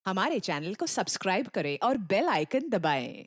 हमारे चैनल को सब्सक्राइब करें और बेल आइकन दबाएं।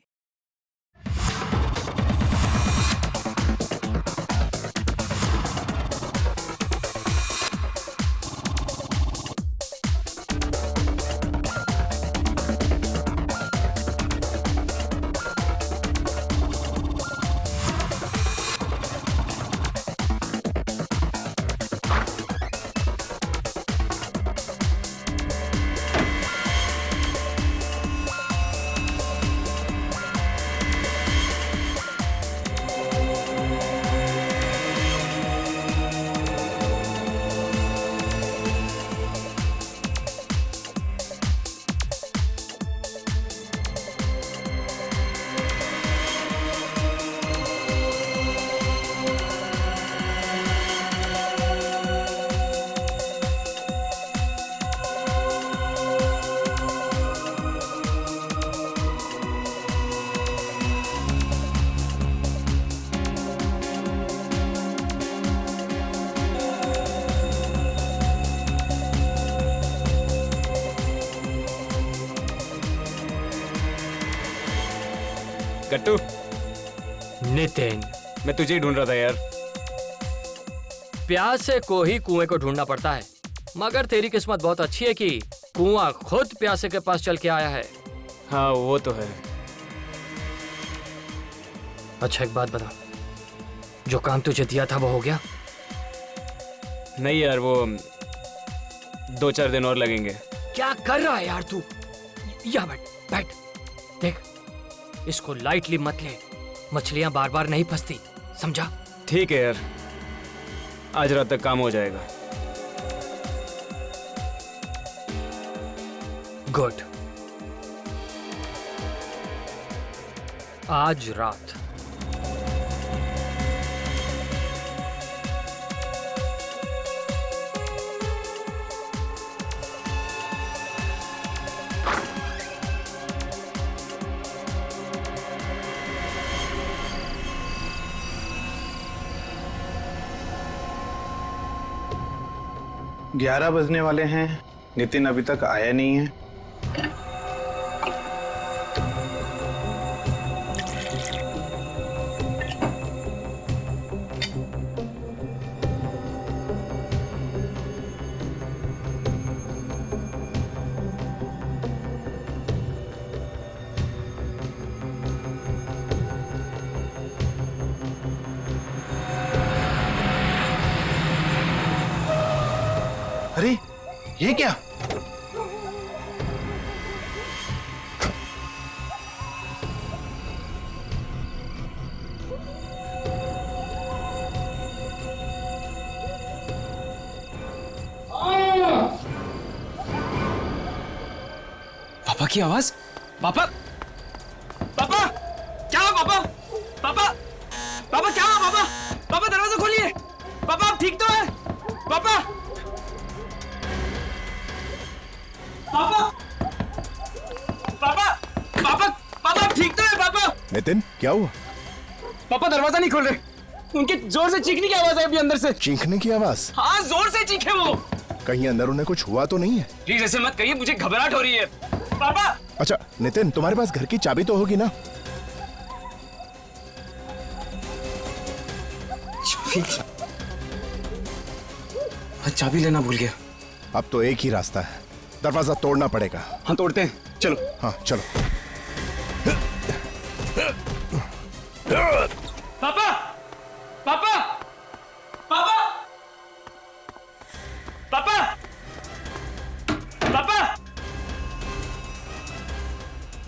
गट्टू, नितिन, मैं तुझे ही ढूंढ रहा था यार। प्यासे को ही कुएं को ढूंढना पड़ता है, मगर तेरी किस्मत बहुत अच्छी है कि कुआं खुद प्यासे के पास चल के आया है। हाँ वो तो है। अच्छा एक बात बता, जो काम तुझे दिया था वो हो गया? नहीं यार, वो 2-4 दिन और लगेंगे। क्या कर रहा है यार तू? यहाँ बैठ बैठ, देख इसको लाइटली मत ले, मछलियां बार बार नहीं फंसती, समझा? ठीक है यार, आज रात तक काम हो जाएगा। गुड। आज रात ग्यारह बजने वाले हैं, नितिन अभी तक आया नहीं है। अरे ये क्या? पापा की आवाज। पापा, पापा, क्या हुआ पापा? पापा, पापा क्या हुआ पापा? पापा दरवाजा खोलिए। पापा आप ठीक तो है? पापा, पापा, पापा, पापा, पापा आप ठीक तो है पापा? नितिन क्या हुआ? पापा दरवाजा नहीं खोल रहे, उनके जोर से चीखने की आवाज है अभी अंदर से। चीखने की आवाज? हाँ जोर से चीखे वो। कहीं अंदर उन्हें कुछ हुआ तो नहीं है? प्लीज ऐसे मत कहिए, मुझे घबराहट हो रही है। पापा, अच्छा नितिन, तुम्हारे पास घर की चाबी तो होगी ना? चाबी लेना भूल गया। अब तो एक ही रास्ता है, दरवाजा तोड़ना पड़ेगा। हाँ तोड़ते हैं, चलो। हाँ चलो। पापा, पापा, पापा, पापा, पापा,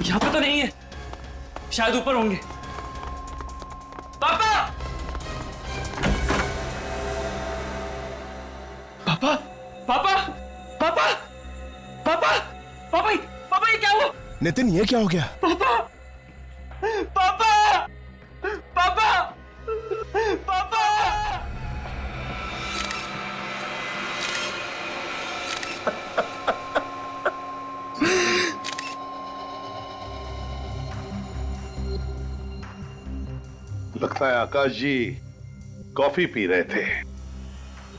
यहाँ पे तो नहीं है, शायद ऊपर होंगे। पापा, पापा, पापा, पापा, पापा, पापा, पापा ये क्या हुआ? नितिन ये क्या हो गया? पापा, पापा, पापा, पापा। लगता है आकाश जी कॉफी पी रहे थे।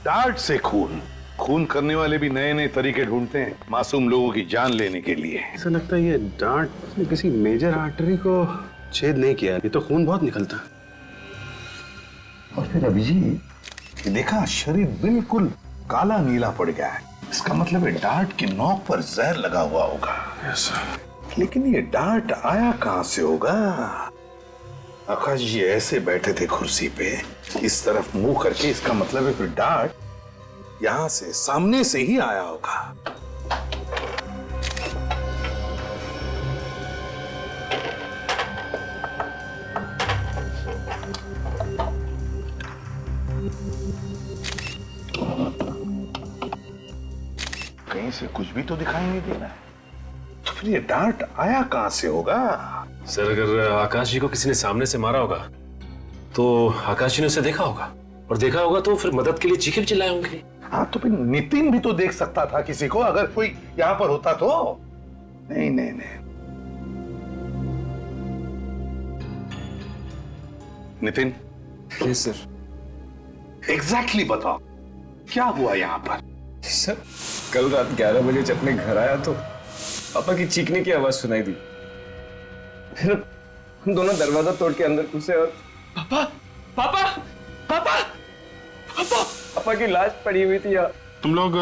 डार्ट से खून खून करने वाले भी नए नए तरीके ढूंढते हैं मासूम लोगों की जान लेने के लिए। ऐसा लगता है ये डांट ने किसी मेजर आर्टरी को छेद नहीं किया, ये तो खून बहुत निकलता। और फिर अभिजीत, ये देखा शरीर बिल्कुल काला नीला पड़ गया है, इसका मतलब है डांट की नोक पर जहर लगा हुआ होगा। लेकिन ये डांट आया कहां से होगा? आकाश जी ऐसे बैठे थे कुर्सी पे, इस तरफ मुंह करके, इसका मतलब है फिर डांट यहां से सामने से ही आया होगा। कहीं से कुछ भी तो दिखाई नहीं दे रहा है, तो फिर ये डांट आया कहां से होगा? सर, अगर आकाश जी को किसी ने सामने से मारा होगा तो आकाश जी ने उसे देखा होगा, और देखा होगा तो फिर मदद के लिए चीखे भी चिल्लाए होंगे। हाँ, तो फिर नितिन भी तो देख सकता था किसी को, अगर कोई यहां पर होता तो। नहीं नहीं नहीं, नितिन। Yes sir. एग्जैक्टली बताओ क्या हुआ यहां पर? सर, कल रात 11 बजे जब मैं घर आया तो पापा की चीखने की आवाज सुनाई दी। फिर हम दोनों दरवाजा तोड़ के अंदर घुसे और पापा पापा पापा पापा पापा की लाश पड़ी हुई थी यार। तुम लोग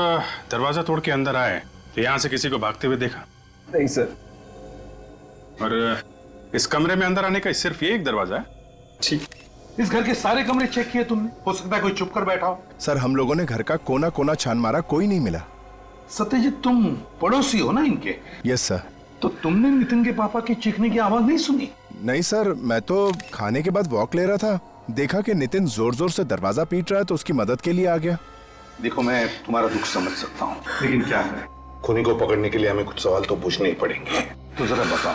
दरवाजा तोड़ के अंदर आए तो यहाँ से किसी को भागते हुए देखा? नहीं सर। और इस कमरे में अंदर आने का सिर्फ ये एक दरवाजा है? ठीक। इस घर के सारे कमरे चेक किए तुमने? हो सकता है कोई चुप कर बैठा हो। सर, हम लोगों ने घर का कोना कोना छान मारा, कोई नहीं मिला। सत्यजीत, तुम पड़ोसी हो ना इनके? Yes sir. तो तुमने नितिन के पापा की चीखने की आवाज नहीं सुनी? नहीं सर, मैं तो खाने के बाद वॉक ले रहा था, देखा कि नितिन जोर जोर से दरवाजा पीट रहा है तो उसकी मदद के लिए आ गया। देखो, मैं तुम्हारा दुख समझ सकता हूँ, लेकिन क्या है, खूनी को पकड़ने के लिए हमें कुछ सवाल तो पूछने ही पड़ेंगे। तो जरा बताओ,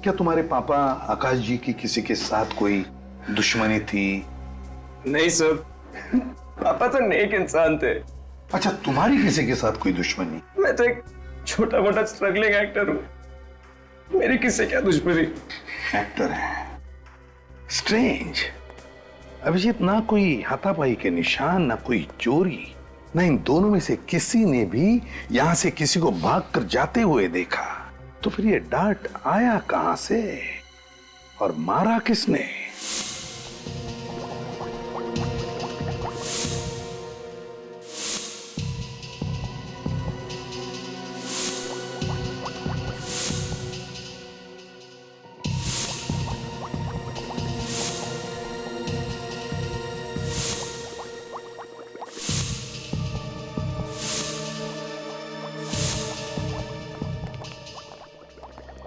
क्या तुम्हारे पापा आकाश जी की किसी के साथ कोई दुश्मनी थी? नहीं सर, पापा तो नेक इंसान थे। अच्छा, तुम्हारी किसी के साथ कोई दुश्मनी? मैं तो एक छोटा मोटा स्ट्रगलिंग एक्टर हूँ, मेरी किससे क्या दुश्मनी? एक्टर है? स्ट्रेंज। अभिजीत, ना कोई हाथापाई के निशान, ना कोई चोरी, ना इन दोनों में से किसी ने भी यहां से किसी को भागकर जाते हुए देखा। तो फिर ये डांट आया कहां से और मारा किसने?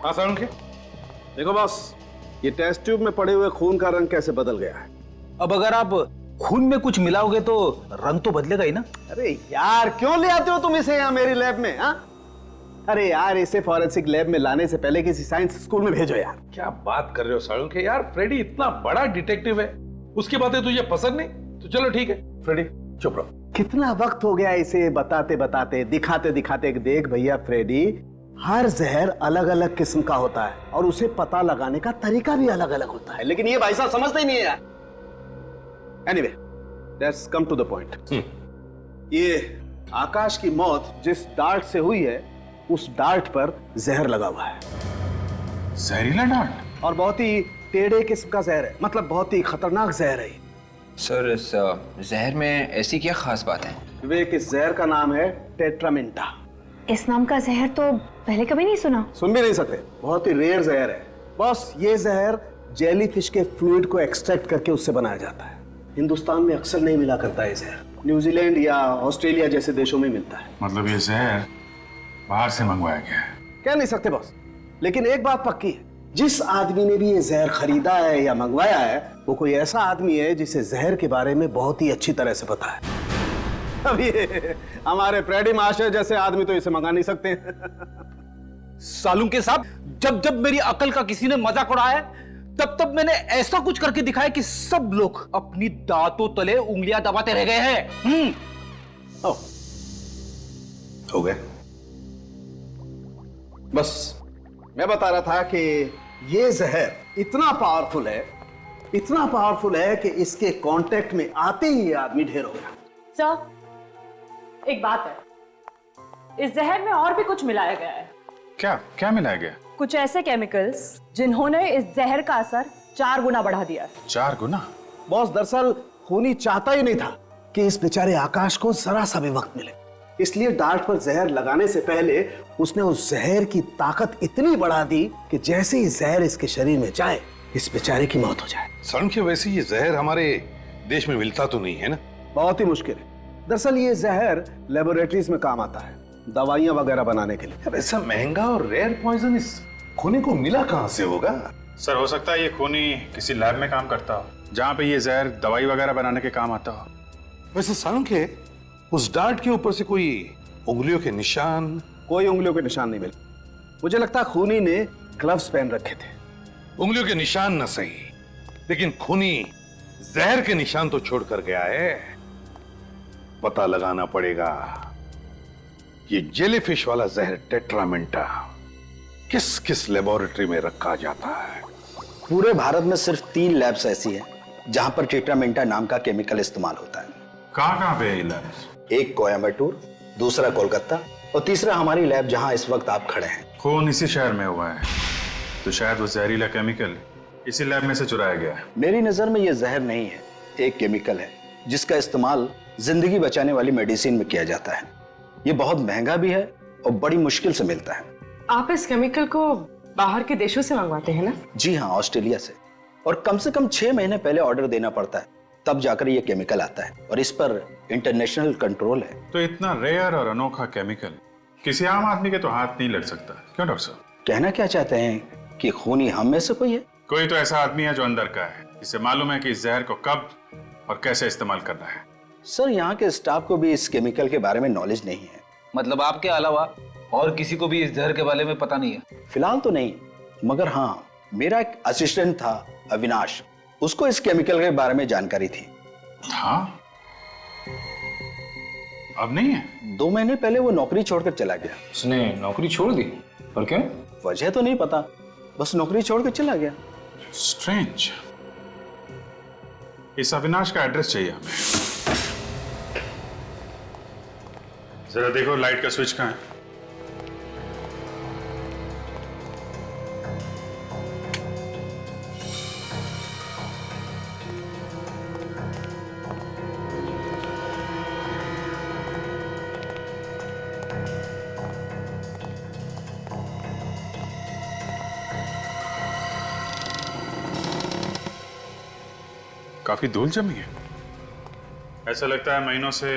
हाँ सर, उनके देखो बॉस, ये टेस्ट ट्यूब में पड़े हुए खून का रंग कैसे बदल गया है। अब अगर आप खून में कुछ मिलाओगे तो रंग तो बदलेगा ही ना। अरे यार, क्यों ले आते हो तुम इसे यहाँ मेरी लैब में? हाँ, अरे यार, इसे फॉरेंसिक लैब में लाने से पहले किसी साइंस स्कूल में भेजो यार। क्या बात कर रहे हो सालू के? यार फ्रेडी इतना बड़ा डिटेक्टिव है, उसकी बातें तुझे पसंद नहीं तो चलो ठीक है। फ्रेडी चुप रहो। कितना वक्त हो गया इसे बताते बताते, दिखाते दिखाते। देख भैया फ्रेडी, हर जहर अलग अलग किस्म का होता है और उसे पता लगाने का तरीका भी अलग अलग होता है, लेकिन ये भाई साहब समझते ही नहीं है यार। Anyway, let's come to the point. ये आकाश की मौत जिस डार्ट से हुई है, उस डार्ट पर जहर लगा हुआ है। जहरीला डांट? और बहुत ही टेढ़े किस्म का जहर है, मतलब बहुत ही खतरनाक जहर है। सर, इस जहर में ऐसी क्या खास बात है? विवेक, इस जहर का नाम है टेट्रामेंटा। इस नाम का जहर तो पहले कभी नहीं सुना। सुन भी नहीं सकते, बहुत ही रेयर जहर है बॉस। ये जहर जेलीफिश के फ्लूइड को एक्सट्रैक्ट करके उससे बनाया जाता है। हिंदुस्तान में अक्सर नहीं मिला करता है जहर, न्यूजीलैंड या ऑस्ट्रेलिया जैसे देशों में मिलता है। मतलब ये जहर बाहर से मंगवाया गया है? कह नहीं सकते बॉस, लेकिन एक बात पक्की है, जिस आदमी ने भी ये जहर खरीदा है या मंगवाया है, वो कोई ऐसा आदमी है जिसे जहर के बारे में बहुत ही अच्छी तरह से पता है। अब ये हमारे फ्रेडी मास्टर जैसे आदमी तो इसे मंगा नहीं सकते हैं। सालुंके साहब, जब जब मेरी अकल का किसी ने मजाक उड़ाया है, तब तब मैंने ऐसा कुछ करके दिखाया कि सब लोग अपनी दांतों तले उंगलियां दबाते रह गए हैं। हो गए? बस मैं बता रहा था कि ये जहर इतना पावरफुल है, इतना पावरफुल है कि इसके कांटेक्ट में आते ही ये आदमी ढेर हो गया। सर, एक बात है, इस जहर में और भी कुछ मिलाया गया है। क्या क्या मिलाया गया? कुछ ऐसे केमिकल्स जिन्होंने इस जहर का असर 4 गुना बढ़ा दिया है। 4 गुना? बॉस, दरअसल खूनी चाहता ही नहीं था कि इस बेचारे आकाश को जरा सा भी वक्त मिले, इसलिए डार्ट पर जहर लगाने से पहले उसने उस जहर की ताकत इतनी बढ़ा दी कि जैसे ही जहर इसके शरीर में जाए इस बेचारे की मौत हो जाए। सड़के वैसे ये जहर हमारे देश में मिलता तो नहीं है ना? बहुत ही मुश्किल है। दरअसल ये जहर लेबोरेटरीज में काम आता है, दवाइयां वगैरह बनाने के लिए। ऐसा महंगा और रेयर पॉइजन इस खूनी को मिला कहां से होगा? सर, हो सकता है ये खूनी किसी लैब में काम करता हो जहाँ पे ये जहर दवाई वगैरह बनाने के काम आता हो। वैसे सड़के उस डार्ट के ऊपर से कोई उंगलियों के निशान? कोई उंगलियों के निशान नहीं मिले। मुझे लगता है खूनी ने ग्लव्स पहन रखे थे। उंगलियों के निशान न सही, लेकिन खूनी जहर के निशान तो छोड़ कर गया है। पता लगाना पड़ेगा ये जेलीफिश वाला जहर टेट्रामेंटा किस किस लेबोरेटरी में रखा जाता है। पूरे भारत में सिर्फ 3 लैब्स ऐसी हैं जहां पर टेट्रामेंटा नाम का केमिकल इस्तेमाल होता है। कहाँ पे है ये लैब्स? एक कोयम्बटूर, दूसरा कोलकाता और तीसरा हमारी लैब जहां इस वक्त आप खड़े हैं। खून इसी शहर में हुआ है, तो शायद वो जहरीला केमिकल इसी लैब में से चुराया गया है। मेरी नजर में ये जहर नहीं है, एक केमिकल है जिसका इस्तेमाल जिंदगी बचाने वाली मेडिसिन में किया जाता है। ये बहुत महंगा भी है और बड़ी मुश्किल से मिलता है। आप इस केमिकल को बाहर के देशों से मंगवाते हैं ना? जी हाँ, ऑस्ट्रेलिया से। और कम से कम 6 महीने पहले ऑर्डर देना पड़ता है, तब जाकर ये केमिकल आता है और इस पर इंटरनेशनल कंट्रोल है। तो इतना रेयर और अनोखा केमिकल किसी आम आदमी के तो हाथ नहीं लग सकता, क्यों डॉक्टर साहब? कहना क्या चाहते हैं कि खूनी हम में से कोई है? कोई तो ऐसा आदमी है जो अंदर का है, जिसे मालूम है कि इस जहर को कब और कैसे इस्तेमाल करना है। सर, यहाँ के स्टाफ को भी इस केमिकल के बारे में नॉलेज नहीं है। मतलब आपके अलावा और किसी को भी इस जहर के बारे में पता नहीं है? फिलहाल तो नहीं, मगर हाँ, मेरा एक असिस्टेंट था अविनाश, उसको इस केमिकल के बारे में जानकारी थी। हाँ? अब नहीं है? 2 महीने पहले वो नौकरी छोड़कर चला गया। उसने नौकरी छोड़ दी? और क्यों? वजह तो नहीं पता, बस नौकरी छोड़कर चला गया। स्ट्रेंज। इस अविनाश का एड्रेस चाहिए हमें। जरा देखो लाइट का स्विच कहाँ है? काफी धूल जमी है। ऐसा लगता है महीनों से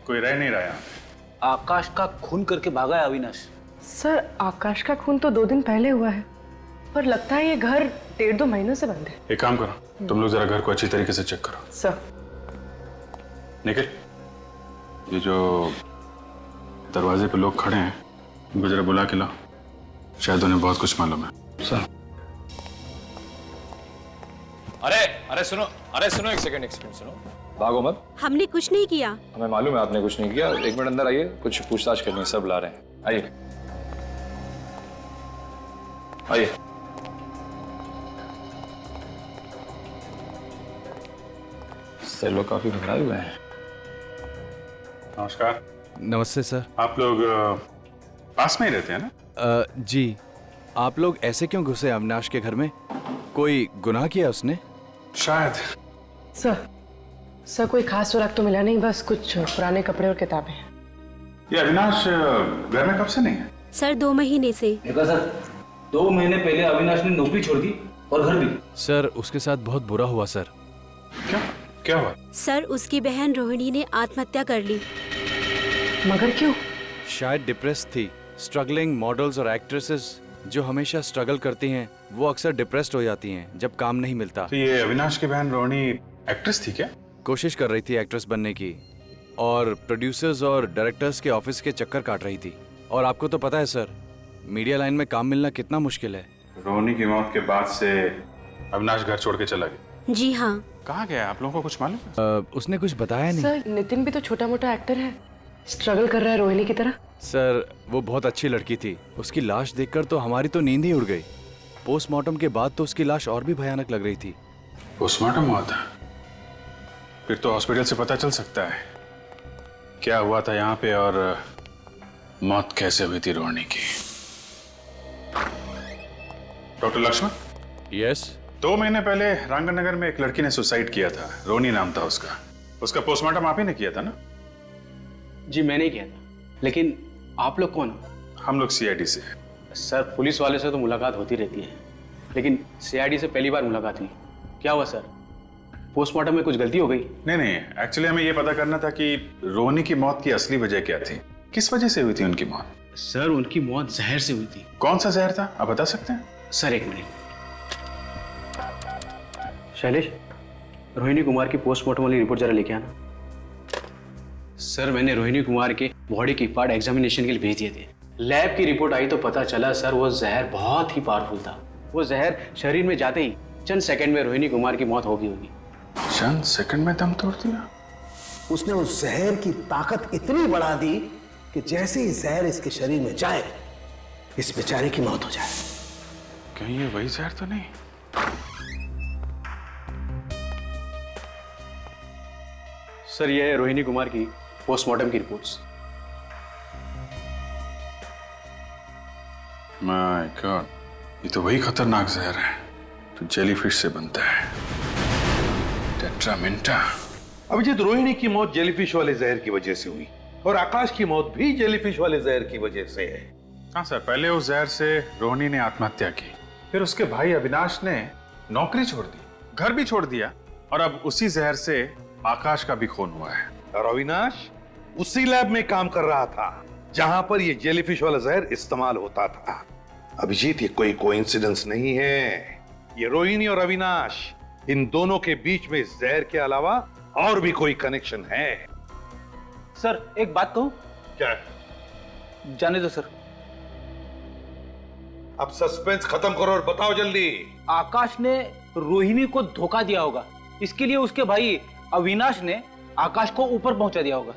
कोई रह नहीं रहा यहाँ पे। आकाश का खून करके भागा है अविनाश। सर, आकाश का खून तो 2 दिन पहले हुआ है, पर लगता है ये घर 1.5-2 महीनों से बंद है। एक काम करो, तुम लोग जरा घर को अच्छी तरीके से चेक करो। सर। निखिल, ये जो दरवाजे पे लोग खड़े हैं उनको जरा बुला के लाओ, शायद उन्हें बहुत कुछ मालूम है। सर। अरे सुनो, एक सेकंड सुनो, भागो मत। हमने कुछ नहीं किया। हमें मालूम है आपने कुछ नहीं किया। 1 मिनट अंदर आइए, कुछ पूछताछ करनी है, सब ला रहे हैं। आइए आइए। सर, लोग काफी घबराए हुए हैं। नमस्कार। नमस्ते सर। आप लोग पास में ही रहते हैं ना? जी। आप लोग ऐसे क्यों घुसे अविनाश के घर में? कोई गुनाह किया उसने? शायद। सर, कोई खास सुराग तो मिला नहीं, बस कुछ पुराने कपड़े और किताबें हैं। ये अविनाश घर में कब से नहीं है? सर, 2 महीने से। देखा सर, 2 महीने पहले अविनाश ने नौकरी छोड़ दी और घर भी। सर, उसके साथ बहुत बुरा हुआ सर। क्या हुआ? सर, उसकी बहन रोहिणी ने आत्महत्या कर ली। मगर क्यों? शायद डिप्रेस थी। स्ट्रगलिंग मॉडल्स और एक्ट्रेसेस जो हमेशा स्ट्रगल करती हैं वो अक्सर डिप्रेस्ड हो जाती हैं जब काम नहीं मिलता। तो ये अविनाश की बहन रोहिणी एक्ट्रेस थी क्या? कोशिश कर रही थी एक्ट्रेस बनने की और प्रोड्यूसर्स और डायरेक्टर्स के ऑफिस के चक्कर काट रही थी। और आपको तो पता है सर, मीडिया लाइन में काम मिलना कितना मुश्किल है। रोहिणी की मौत के बाद से अविनाश घर छोड़ के चला गया। जी हाँ। कहाँ गया? आप लोगों को कुछ मालूम है? उसने कुछ बताया नहीं। सर, नितिन भी तो छोटा मोटा एक्टर है, स्ट्रगल कर रहा है रोहिणी की तरह। सर, वो बहुत अच्छी लड़की थी। उसकी लाश देखकर तो हमारी तो नींद ही उड़ गई। पोस्टमार्टम के बाद तो उसकी लाश और भी भयानक लग रही थी। पोस्टमार्टम हुआ था? फिर तो हॉस्पिटल से पता चल सकता है क्या हुआ था यहाँ पे और मौत कैसे हुई थी रोहिणी की? डॉक्टर लक्ष्मण? यस। 2 महीने पहले रांगनगर में एक लड़की ने सुसाइड किया था, रोहिणी नाम था उसका। उसका पोस्टमार्टम आप ही ने किया था ना? जी मैंने किया था, लेकिन आप लोग कौन हो? हम लोग सीआईडी से। सर पुलिस वाले से तो मुलाकात होती रहती है, लेकिन सीआईडी से पहली बार मुलाकात हुई। क्या हुआ सर, पोस्टमार्टम में कुछ गलती हो गई? नहीं, एक्चुअली हमें यह पता करना था कि रोहिणी की मौत की असली वजह क्या थी, किस वजह से हुई थी उनकी मौत? सर उनकी मौत जहर से हुई थी। कौन सा जहर था, आप बता सकते हैं? सर 1 मिनट। शैलेश, रोहिणी कुमार की पोस्टमार्टम वाली रिपोर्ट जरा लेके आना। सर मैंने रोहिणी कुमार के बॉडी की पार्ट एग्जामिनेशन के लिए भेज दिए थे। लैब की रिपोर्ट आई तो पता चला सर वो जहर बहुत ही पावरफुल था। वो जहर शरीर में जाते ही चंद सेकंड में रोहिणी कुमार की मौत होगी। चंद सेकंड में दम तोड़ दिया? उसने उस जहर की ताकत इतनी बढ़ा दी कि जैसे ही जहर इसके शरीर में जाए इस बेचारे की मौत हो जाए। कहीं ये वही जहर तो नहीं? सर ये है रोहिणी कुमार की पोस्टमार्टम की रिपोर्ट्स। माय गॉड, ये तो वही खतरनाक जहर है जो जेलीफिश से बनता है, टेट्रामेंटा। अभिजीत, रोहिणी की मौत जेलीफिश वाले जहर की वजह से हुई और आकाश की मौत भी जेलीफिश वाले जहर की वजह से है। हाँ सर, पहले उस जहर से रोहिणी ने आत्महत्या की, फिर उसके भाई अविनाश ने नौकरी छोड़ दी, घर भी छोड़ दिया, और अब उसी जहर से आकाश का भी खून हुआ है। और अविनाश उसी लैब में काम कर रहा था जहां पर ये जेलीफिश वाला जहर इस्तेमाल होता था। अभिजीत, ये कोई कोइंसिडेंस नहीं है, ये रोहिणी और अविनाश इन दोनों के बीच में इस जहर के अलावा और भी कोई कनेक्शन है। सर एक बात कहूं? क्या? जाने दो सर। अब सस्पेंस खत्म करो और बताओ जल्दी। आकाश ने रोहिणी को धोखा दिया होगा, इसके लिए उसके भाई अविनाश ने आकाश को ऊपर पहुंचा दिया होगा।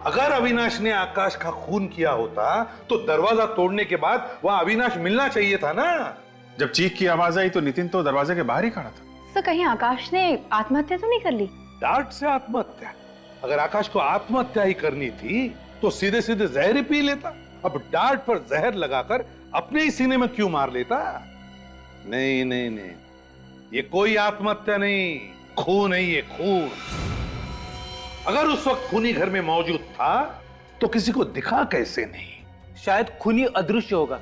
अगर अविनाश ने आकाश का खून किया होता तो दरवाजा तोड़ने के बाद वहां अविनाश मिलना चाहिए था ना। जब चीख की आवाज आई तो नितिन तो दरवाजे के बाहर ही खड़ा था। सर कहीं आकाश ने आत्महत्या तो नहीं कर ली? डांट से आत्महत्या? अगर आकाश को आत्महत्या ही करनी थी तो सीधे सीधे जहर ही पी लेता। अब डांट पर जहर लगाकर अपने ही सीने में क्यों मार लेता? नहीं नहीं नहीं, ये कोई आत्महत्या नहीं, खून है ये, खून। अगर उस वक्त खूनी घर में मौजूद था तो किसी को दिखा कैसे नहीं? शायद खूनी अदृश्य होगा।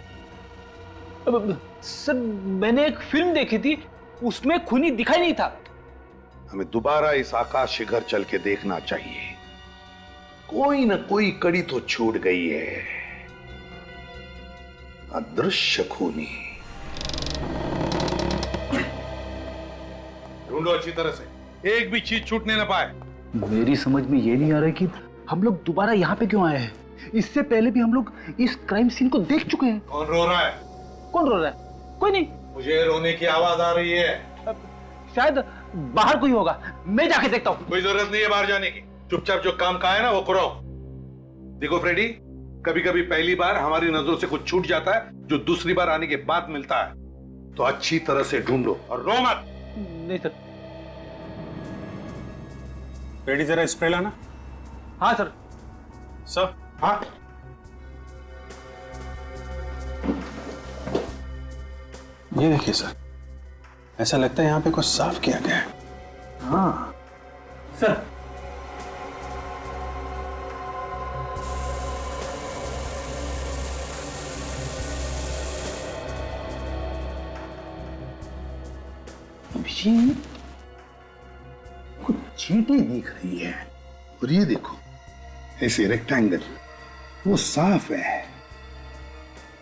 सर मैंने एक फिल्म देखी थी, उसमें खूनी दिखाई नहीं था। हमें दोबारा इस आकाश के घर चल के देखना चाहिए, कोई ना कोई कड़ी तो छूट गई है। अदृश्य खूनी ढूंढो अच्छी तरह से, एक भी चीज छूटने ना पाए। मेरी समझ में ये नहीं आ रहा कि हम लोग दोबारा यहाँ पे क्यों आए हैं। इससे पहले भी हम लोग इस क्राइम सीन को देख चुके हैं। कौन रो रहा है? कौन रो रहा है? कोई नहीं। मुझे रोने की आवाज आ रही है। शायद बाहर कोई होगा, मैं जाके देखता हूँ। कोई जरूरत नहीं है बाहर जाने की, चुपचाप जो काम का है ना वो करो। देखो फ्रेडी, कभी कभी पहली बार हमारी नजरों से कुछ छूट जाता है जो दूसरी बार आने के बाद मिलता है, तो अच्छी तरह से ढूंढो और रो मत। नहीं सर। रेडी, जरा स्प्रे लाना। हाँ सर। सर? हाँ। ये देखिए सर, ऐसा लगता है यहाँ पे कुछ साफ किया गया है। हाँ सर। अभिजीत, कुछ चींटी दिख रही है, और ये देखो ऐसे रेक्टेंगल, वो साफ है।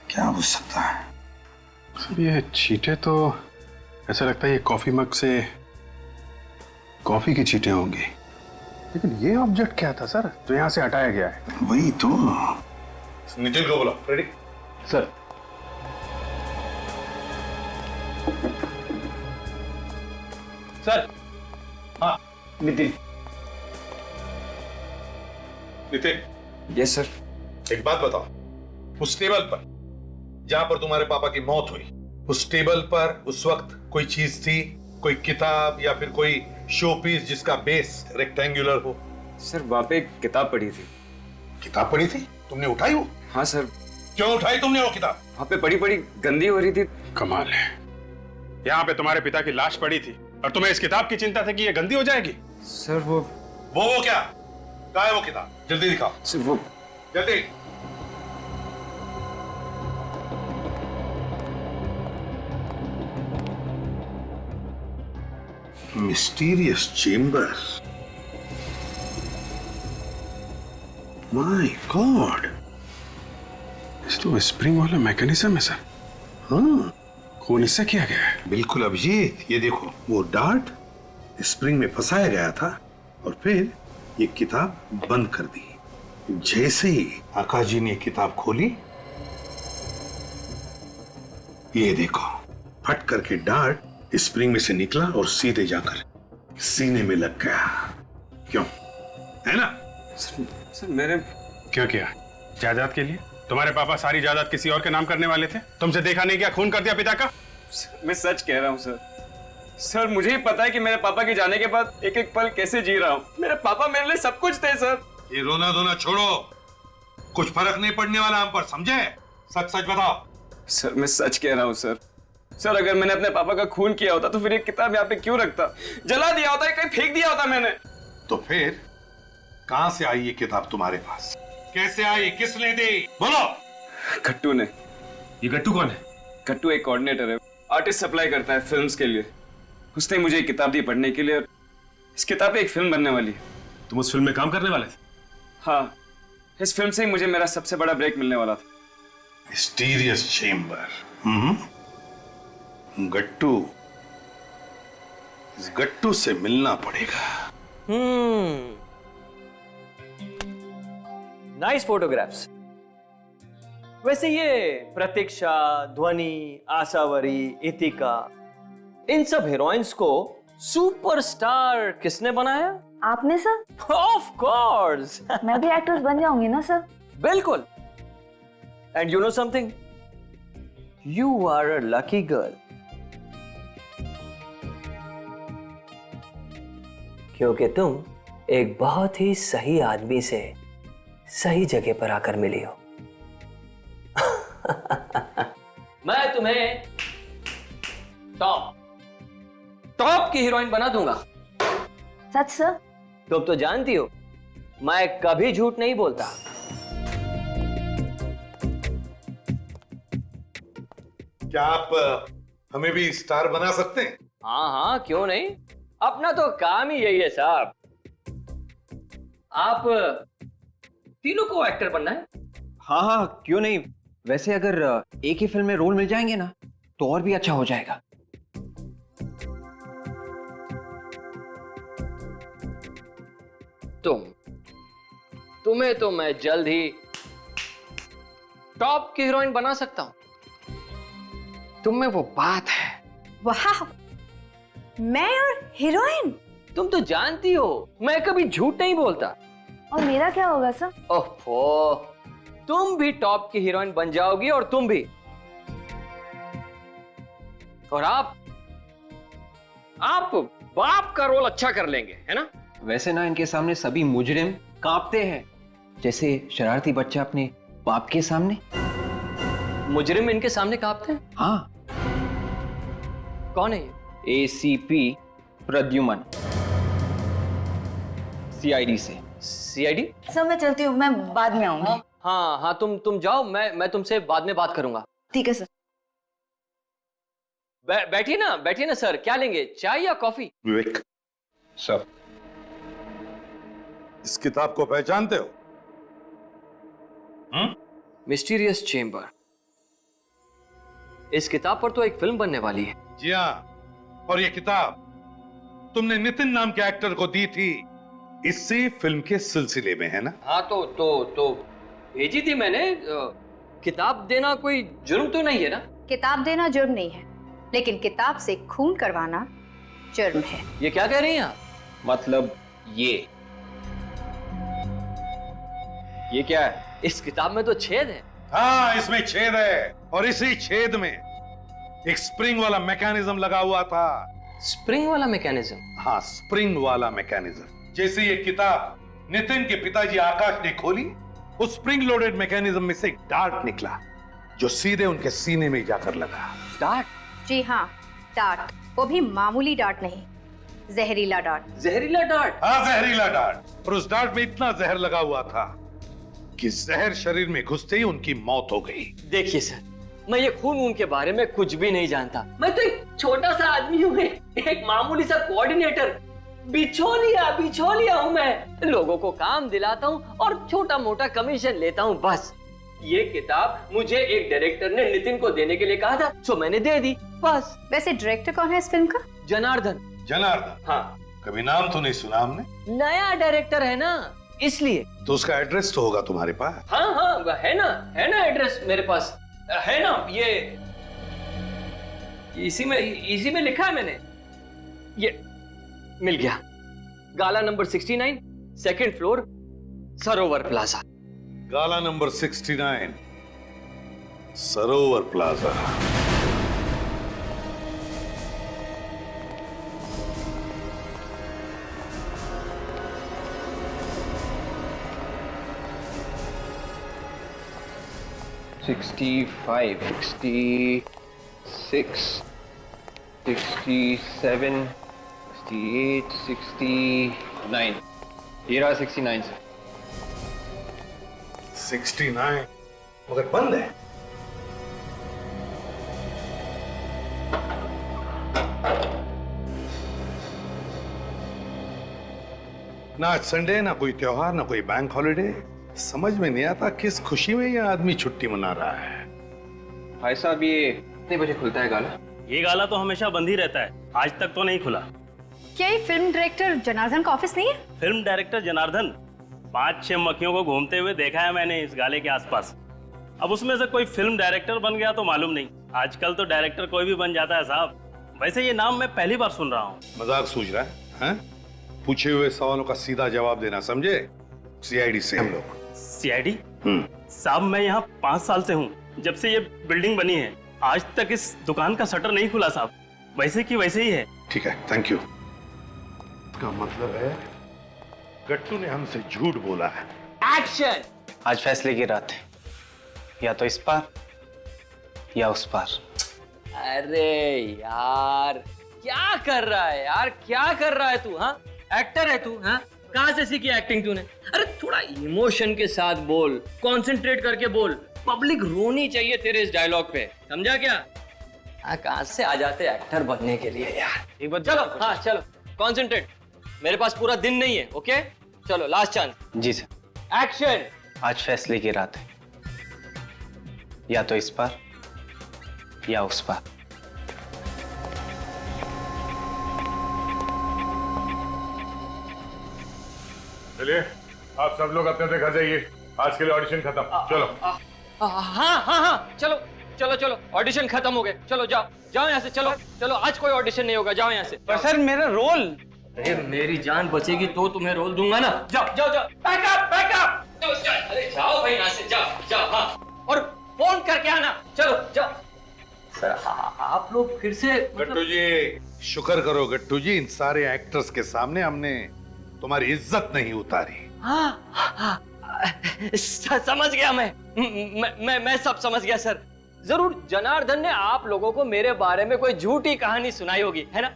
क्या हो सकता है? सर ये चींटे तो ऐसा लगता है ये कॉफी मग से कॉफी की चींटे होंगी, लेकिन ये ऑब्जेक्ट क्या था सर जो यहाँ से हटाया गया है? वही तो। नितिन को बोला। फ्रेडी। सर। सर। हाँ नितिन। नितिन। Yes sir. एक बात बताओ, उस टेबल पर जहां पर तुम्हारे पापा की मौत हुई, उस टेबल पर उस वक्त कोई चीज थी, कोई किताब या फिर कोई शो पीस जिसका बेस रेक्टेंगुलर हो? सर वहां पे एक किताब पड़ी थी। किताब पढ़ी थी? तुमने उठाई वो? हाँ सर। क्यों उठाई तुमने वो किताब? वहाँ पे बड़ी बड़ी गंदी हो रही थी। कमाल है, यहाँ पे तुम्हारे पिता की लाश पड़ी थी और तुम्हें इस किताब की चिंता थी कि ये गंदी हो जाएगी। सर वो क्या? कहाँ है वो किताब? जल्दी दिखाओ। सर वो जल्दी। Mysterious chamber. माय गॉड, इस तो स्प्रिंग वाला मैकेनिज्म है सर। हाँ, खून इससे किया गया है। बिल्कुल अभिजीत, ये देखो, वो डार्ट स्प्रिंग में फंसाया गया था और फिर ये किताब बंद कर दी। जैसे ही आकाश जी ने किताब खोली, ये देखो, फट करके डार्ट स्प्रिंग में से निकला और सीधे जाकर सीने में लग गया। क्यों, है ना? सर मेरे क्यों किया? जायदाद के लिए? तुम्हारे पापा सारी जायदाद किसी और के नाम करने वाले थे? तुमसे देखा नहीं क्या खून कर दिया पिता का? मैं सच कह रहा हूँ सर। सर मुझे ही पता है कि मेरे पापा के जाने के बाद एक एक पल कैसे जी रहा हूँ। मेरे पापा मेरे लिए सब कुछ थे सर। ये रोना धोना छोड़ो, कुछ फर्क नहीं पड़ने वाला हम पर, समझे? सच सच बताओ। सर मैं सच कह रहा हूँ सर। सर अगर मैंने अपने पापा का खून किया होता तो फिर ये किताब यहाँ पे क्यों रखता? जला दिया होता, कहीं फेंक दिया होता मैंने। तो फिर कहां से आई ये किताब तुम्हारे पास? कैसे आई? किसने दी? बोलो। गट्टू ने। ये गट्टू कौन है? गट्टू एक कोऑर्डिनेटर है, आर्टिस्ट सप्लाई करता है फिल्म्स के लिए। उसने मुझे एक किताब दी पढ़ने के लिए और इस किताब पे एक फिल्म बनने वाली है। तुम उस फिल्म में काम करने वाले थे? हाँ, इस फिल्म से ही मुझे मेरा सबसे बड़ा ब्रेक मिलने वाला था। Mysterious chamber. गट्टू, इस गट्टू से मिलना पड़ेगा। Nice photographs. वैसे ये प्रतीक्षा, ध्वनि, आशावरी, इतिका, इन सब हीरोइंस को सुपरस्टार किसने बनाया? आपने सर? Of course. मैं भी एक्ट्रेस बन जाऊंगी ना सर? बिल्कुल। And you know something, you are a lucky girl, क्योंकि तुम एक बहुत ही सही आदमी से सही जगह पर आकर मिली हो। मैं तुम्हें टॉप की हीरोइन बना दूंगा। सच सर? तुम तो जानती हो मैं कभी झूठ नहीं बोलता। क्या आप हमें भी स्टार बना सकते हैं? हाँ हाँ, क्यों नहीं, अपना तो काम ही यही है साहब। आप तीनों को एक्टर बनना है? हाँ हाँ, क्यों नहीं। वैसे अगर एक ही फिल्म में रोल मिल जाएंगे ना तो और भी अच्छा हो जाएगा। तुम्हें तो मैं जल्द ही टॉप की हीरोइन बना सकता हूं। तुम में वो बात है। वाह, मैं और हीरोइन? तुम तो जानती हो मैं कभी झूठ नहीं बोलता। और मेरा क्या होगा सर? ओहो, तुम भी टॉप की हीरोइन बन जाओगी और तुम भी। और आप बाप का रोल अच्छा कर लेंगे, है ना? वैसे ना इनके सामने सभी मुजरिम कांपते हैं, जैसे शरारती बच्चा अपने बाप के सामने। मुजरिम इनके सामने कांपते हैं? हाँ। कौन है ये? ACP प्रद्युमन, CID से। CID? सर मैं चलती हूँ, मैं बाद में आऊंगी। हाँ हाँ, तुम जाओ, मैं तुमसे बाद में बात करूंगा। ठीक है सर। बैठिए ना सर, क्या लेंगे, चाय या कॉफी? विवेक सर, इस किताब को पहचानते हो? Mysterious chamber. इस किताब पर तो एक फिल्म बनने वाली है। जी हाँ, और ये किताब तुमने नितिन नाम के एक्टर को दी थी इसी फिल्म के सिलसिले में, है ना? हाँ तो भेजी थी मैंने। किताब देना कोई जुर्म तो नहीं है ना? किताब देना जुर्म नहीं है, लेकिन किताब से खून करवाना जुर्म है। ये क्या कह रही हैं आप? मतलब ये क्या है? इस किताब में तो छेद है। हाँ, इसमें छेद है और इसी छेद में एक स्प्रिंग वाला मैकेनिज्म लगा हुआ था। स्प्रिंग वाला मैकेनिज्म? हाँ, स्प्रिंग वाला मैकेनिज्म। जैसे ये किताब नितिन के पिताजी आकाश ने खोली, उस स्प्रिंग लोडेड मैकेनिज्म में से एक डार्ट निकला जो सीधे उनके सीने में जाकर लगा। डार्ट? जी हाँ, डार्ट। वो भी मामूली डार्ट नहीं, जहरीला डार्ट। जहरीला डार्ट? हाँ, जहरीला डार्ट। और उस डार्ट में इतना जहर लगा हुआ था कि जहर शरीर में घुसते ही उनकी मौत हो गई। देखिए सर, मैं ये खून के बारे में कुछ भी नहीं जानता। मैं तो एक छोटा सा आदमी हूँ, एक मामूली सा कोऑर्डिनेटर। बिछोलिया हूँ मैं। लोगों को काम दिलाता हूँ और छोटा मोटा कमीशन लेता हूँ, बस। ये किताब मुझे एक डायरेक्टर ने नितिन को देने के लिए कहा था, तो मैंने दे दी, बस। वैसे डायरेक्टर कौन है इस फिल्म का? जनार्दन। जनार्दन? हाँ। कभी नाम तो नहीं सुना हमने। नया डायरेक्टर है ना, इसलिए। तो उसका एड्रेस तो होगा तुम्हारे पास? हाँ, है ना एड्रेस मेरे पास है ना। ये इसी में लिखा है मैंने। ये मिल गया। गाला नंबर 69, सेकंड फ्लोर, सरोवर प्लाजा। गाला नंबर 69, सरोवर प्लाजा। $65, $66, $67, $68, $69। ये रहा 69 से। 69 मगर बंद है। ना आज संडे, ना कोई त्योहार, ना कोई बैंक हॉलिडे। समझ में नहीं आता किस खुशी में यह आदमी छुट्टी मना रहा है। भाई साहब, ये कितने बजे खुलता है गाला? ये गाला तो हमेशा बंद ही रहता है, आज तक तो नहीं खुला। क्या ये फिल्म डायरेक्टर जनार्दन का ऑफिस नहीं है? फिल्म डायरेक्टर जनार्दन 5-6 मक्खियों को घूमते हुए देखा है मैंने इस गाले के आसपास। अब उसमें से कोई फिल्म डायरेक्टर बन गया तो मालूम नहीं। आजकल तो डायरेक्टर कोई भी बन जाता है साहब। वैसे ये नाम मैं पहली बार सुन रहा हूँ। मजाक सूझ रहा है? पूछे हुए सवालों का सीधा जवाब देना, समझे? सीआईडी से हम लोग। सीआईडी? साहब, मैं यहाँ 5 साल से हूँ, जब से ये बिल्डिंग बनी है। आज तक इस दुकान का शटर नहीं खुला साहब, वैसे की वैसे ही है। ठीक है, थैंक यू। इसका मतलब है गट्टू ने हमसे झूठ बोला है। एक्शन! आज फैसले की रात है, या तो इस पार या उस पार। अरे यार, क्या कर रहा है यार, क्या कर रहा है तू? हाँ, एक्टर है तू? हाँ, कहाँ से सीखी एक्टिंग तूने? अरे थोड़ा इमोशन के साथ बोल, कंसंट्रेट करके बोल। पब्लिक रोनी चाहिए तेरे इस डायलॉग पे, समझा क्या? कहाँ से आ जाते एक्टर बनने के लिए यार। एक बार चलो, हाँ चलो, कंसंट्रेट। मेरे पास पूरा दिन नहीं है, ओके? चलो, लास्ट चांस। जी सर। एक्शन! आज फैसले की रात है, या तो इस पार या उस पार। चलिए, आप सब लोग अपने अपने घर जाइए, आज के लिए ऑडिशन खत्म। चलो। हाँ, चलो, ऑडिशन खत्म हो गए। चलो, जाओ यहाँ से। चलो, आज कोई ऑडिशन नहीं होगा, जाओ यहाँ से। पर सर, मेरा रोल। अरे मेरी जान बचेगी तो तुम्हें रोल दूंगा ना। जाओ। बैकअप। अरे जाओ भाई यहाँ से, जाओ। हाँ, और फोन करके आना। चलो, जाओ। सर, आप लोग फिर से गट्टू जी, शुक्र करो गट्टू जी, इन सारे एक्टर्स के सामने हमने तुम्हारी इज्जत नहीं उतारी। हाँ, समझ गया मैं सब समझ गया सर। जरूर जनार्दन ने आप लोगों को मेरे बारे में कोई झूठी कहानी सुनाई होगी, है ना?